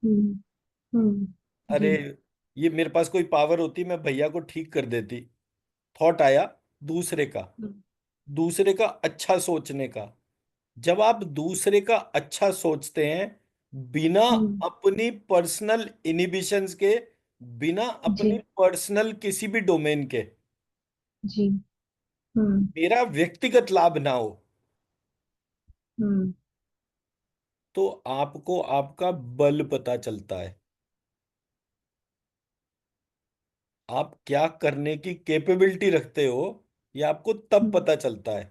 B: हम्म।
A: अरे,
B: जी।
A: ये मेरे पास कोई पावर होती मैं भैया को ठीक कर देती। थॉट आया दूसरे का,
B: हम्म।
A: दूसरे का अच्छा सोचने का। जब आप दूसरे का अच्छा सोचते हैं, बिना
B: हम्म।
A: अपनी पर्सनल इनिबिशंस के, बिना अपनी
B: जी।
A: पर्सनल किसी भी डोमेन के,
B: जी। हम्म।
A: मेरा व्यक्तिगत लाभ ना हो,
B: हम्म।
A: तो आपको आपका बल पता चलता है। आप क्या करने की कैपेबिलिटी रखते हो, ये आपको तब
B: हम्म।
A: पता चलता है।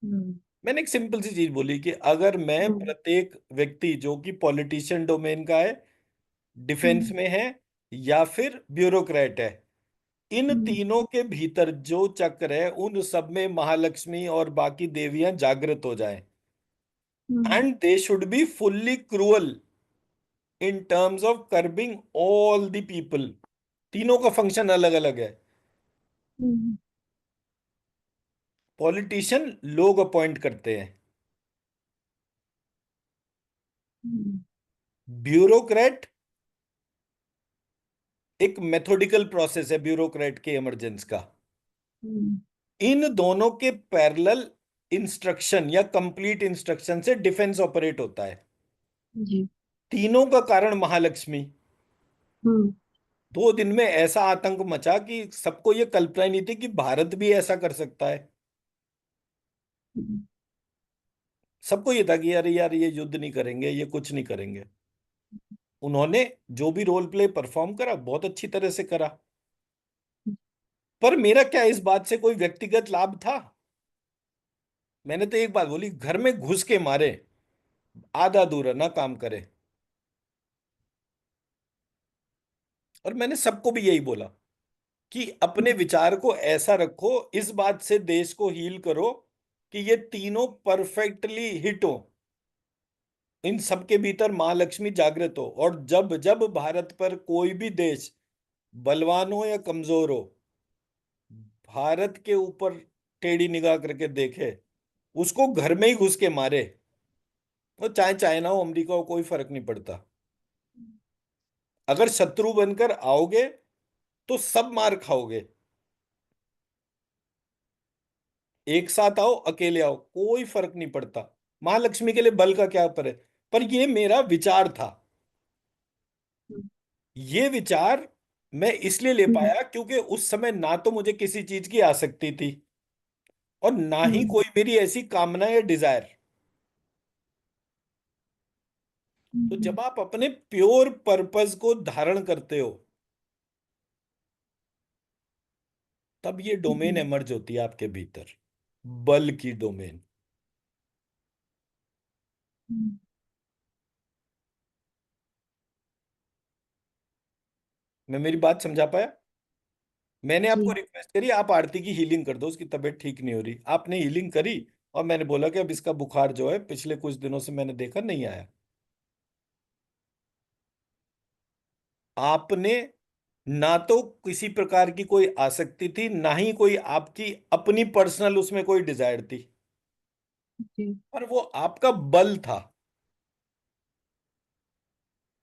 B: हम्म।
A: मैंने एक सिंपल सी चीज बोली कि अगर मैं
B: हम्म।
A: प्रत्येक व्यक्ति जो कि पॉलिटिशियन डोमेन का है, डिफेंस
B: हम्म।
A: में है, या फिर ब्यूरोक्रेट है, इन
B: हम्म।
A: तीनों के भीतर जो चक्र है उन सब में महालक्ष्मी और बाकी देवियां जागृत हो जाएं,
B: hmm.
A: And they should be fully cruel in terms of curbing all the people. तीनों का फंक्शन अलग अलग है।
B: हम्म।
A: पॉलिटिशियन लोग अपॉइंट करते हैं,
B: हम्म।
A: ब्यूरोक्रेट एक मेथोडिकल प्रोसेस है ब्यूरोक्रेट के इमरजेंस का।
B: हम्म।
A: इन दोनों के पैरेलल इंस्ट्रक्शन या कंप्लीट इंस्ट्रक्शन से डिफेंस ऑपरेट होता है।
B: जी।
A: तीनों का कारण महालक्ष्मी।
B: हम्म।
A: 2 दिन में ऐसा आतंक मचा कि सबको ये कल्पना ही नहीं थी कि भारत भी ऐसा कर सकता है।
B: हम्म।
A: सबको ये था कि यार यार ये युद्ध नहीं करेंगे, ये कुछ नहीं करेंगे। उन्होंने जो भी रोल प्ले परफॉर्म करा बहुत अच्छी तरह से करा। पर मेरा क्या इस बात से कोई व्यक्तिगत लाभ था? मैंने तो एक बात बोली, घर में घुस के मारे, आधा अधूरा ना काम करे। और मैंने सबको भी यही बोला कि अपने विचार को ऐसा रखो, इस बात से देश को हील करो कि ये तीनों परफेक्टली हिट हो, इन सबके भीतर मां लक्ष्मी जागृत हो। और जब जब भारत पर कोई भी देश बलवान हो या कमजोर हो, भारत के ऊपर टेढ़ी निगाह करके देखे, उसको घर में ही घुस के मारे। वो चाहे चाइना हो, अमेरिका हो, कोई फर्क नहीं पड़ता। अगर शत्रु बनकर आओगे तो सब मार खाओगे। एक साथ आओ, अकेले आओ, कोई फर्क नहीं पड़ता। महालक्ष्मी के लिए बल का क्या पर है? पर ये मेरा विचार था। ये विचार मैं इसलिए ले
B: हम्म।
A: पाया क्योंकि उस समय ना तो मुझे किसी चीज की आसक्ति थी, और ना ही
B: हम्म।
A: कोई मेरी ऐसी कामना या डिजायर। तो
B: हम्म।
A: जब आप अपने प्योर पर्पस को धारण करते हो, तब ये डोमेन
B: हम्म।
A: एमर्ज होती है आपके भीतर, बल की डोमेन।
B: हम्म।
A: मैं मेरी बात समझा पाया? मैंने आपको
B: जी।
A: रिक्वेस्ट करी आप आरती की हीलिंग कर दो, उसकी तबीयत ठीक नहीं हो रही, आपने हीलिंग करी। और मैंने बोला कि अब इसका बुखार जो है पिछले कुछ दिनों से मैंने देखा नहीं आया। आपने ना तो किसी प्रकार की कोई आसक्ति थी, ना ही कोई आपकी अपनी पर्सनल उसमें कोई डिजायर थी,
B: जी।
A: पर वो आपका बल था।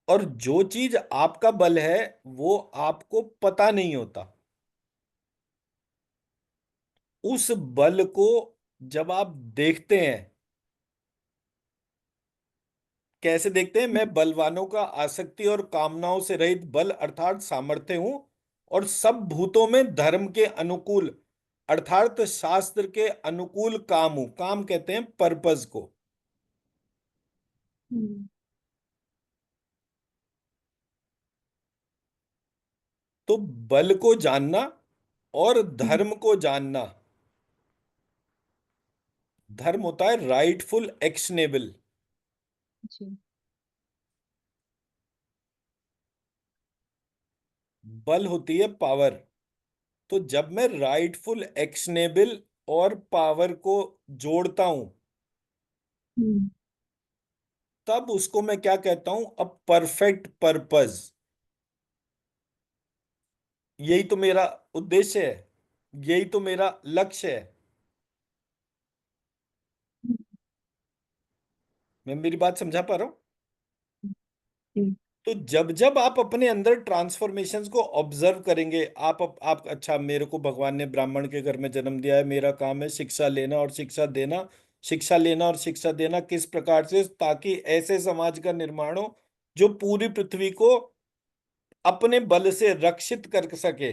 A: और जो चीज आपका बल है वो आपको पता नहीं होता। उस बल को जब आप देखते हैं, कैसे देखते हैं? मैं बलवानों का आसक्ति और कामनाओं से रहित बल अर्थात सामर्थ्य हूं, और सब भूतों में धर्म के अनुकूल अर्थात शास्त्र के अनुकूल काम हूं। काम कहते हैं पर्पस को।
B: हम्म।
A: तो बल को जानना और
B: हम्म।
A: धर्म को जानना, धर्म होता है राइटफुल एक्शनेबल,
B: जी।
A: बल होती है पावर। तो जब मैं राइटफुल एक्शनेबल और पावर को जोड़ता हूं,
B: हम्म।
A: तब उसको मैं क्या कहता हूं? A perfect purpose. यही तो मेरा उद्देश्य है, यही तो मेरा लक्ष्य है। मैं मेरी बात समझा पा रहा हूं?
B: जी।
A: तो जब जब आप अपने अंदर ट्रांसफॉर्मेशंस को ऑब्जर्व करेंगे, आप अच्छा, मेरे को भगवान ने ब्राह्मण के घर में जन्म दिया है, मेरा काम है शिक्षा लेना और शिक्षा देना, शिक्षा लेना और शिक्षा देना किस प्रकार से, ताकि ऐसे समाज का निर्माण हो जो पूरी पृथ्वी को अपने बल से रक्षित कर सके।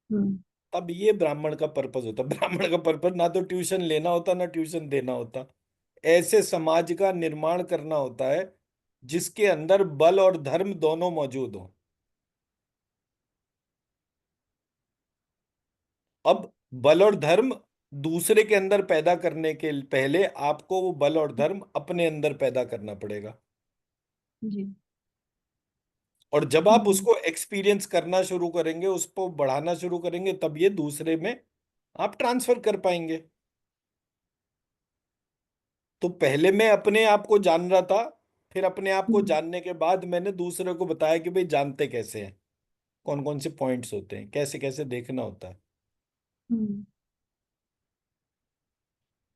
B: हम्म।
A: तब ये ब्राह्मण का पर्पस होता। ब्राह्मण का पर्पस ना तो ट्यूशन लेना होता ना ट्यूशन देना होता, ऐसे समाज का निर्माण करना होता है जिसके अंदर बल और धर्म दोनों मौजूद हो। अब बल और धर्म दूसरे के अंदर पैदा करने के पहले आपको वो बल और धर्म अपने अंदर पैदा करना पड़ेगा।
B: जी।
A: और जब आप
B: हम्म।
A: उसको एक्सपीरियंस करना शुरू करेंगे, उसको बढ़ाना शुरू करेंगे, तब ये दूसरे में आप ट्रांसफर कर पाएंगे। तो पहले मैं अपने आप को जान रहा था, फिर अपने आप को
B: हम्म।
A: जानने के बाद मैंने दूसरे को बताया कि भाई जानते कैसे हैं, कौन कौन से पॉइंट्स होते हैं, कैसे कैसे देखना होता है।
B: हम्म। जी।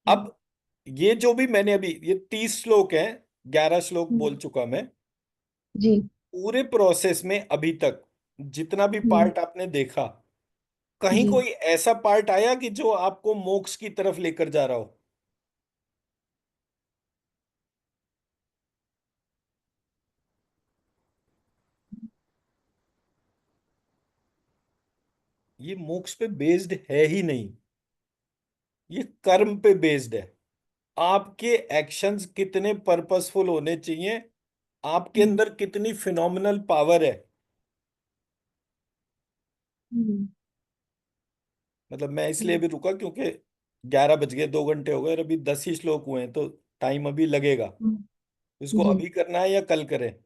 A: अब ये जो भी मैंने अभी ये 30 श्लोक हैं, 11 श्लोक बोल
B: हम्म।
A: चुका मैं।
B: जी।
A: पूरे प्रोसेस में अभी तक जितना भी
B: हम्म।
A: पार्ट आपने देखा, कहीं
B: जी।
A: कोई ऐसा पार्ट आया कि जो आपको मोक्ष की तरफ लेकर जा रहा हो? ये मोक्ष पे बेस्ड है ही नहीं, ये कर्म पे बेस्ड है। आपके एक्शंस कितने पर्पसफुल होने चाहिए, आपके
B: हम्म।
A: अंदर कितनी फिनोमिनल पावर है।
B: हम्म।
A: मतलब मैं इसलिए
B: जी।
A: भी रुका क्योंकि 11 बज गए, 2 घंटे हो गए और अभी 10 ही श्लोक हुए हैं, तो टाइम अभी लगेगा। इसको
B: जी।
A: अभी करना है या कल करें?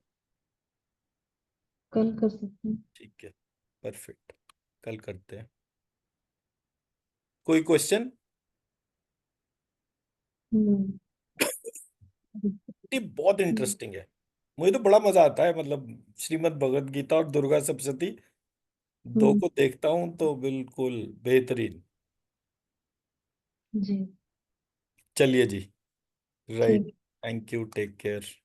B: कल कर सकते हैं।
A: ठीक है, परफेक्ट, कल करते हैं। कोई क्वेश्चन?
B: हम्म।
A: ये बहुत
B: हम्म।
A: इंटरेस्टिंग है, मुझे तो बड़ा मजा आता है। मतलब श्रीमद् भगवत गीता और दुर्गा सप्तशती दो
B: हम्म।
A: को देखता हूं तो बिल्कुल बेहतरीन।
B: जी।
A: चलिए जी। राइट।
B: ठीक।
A: Thank you, take care.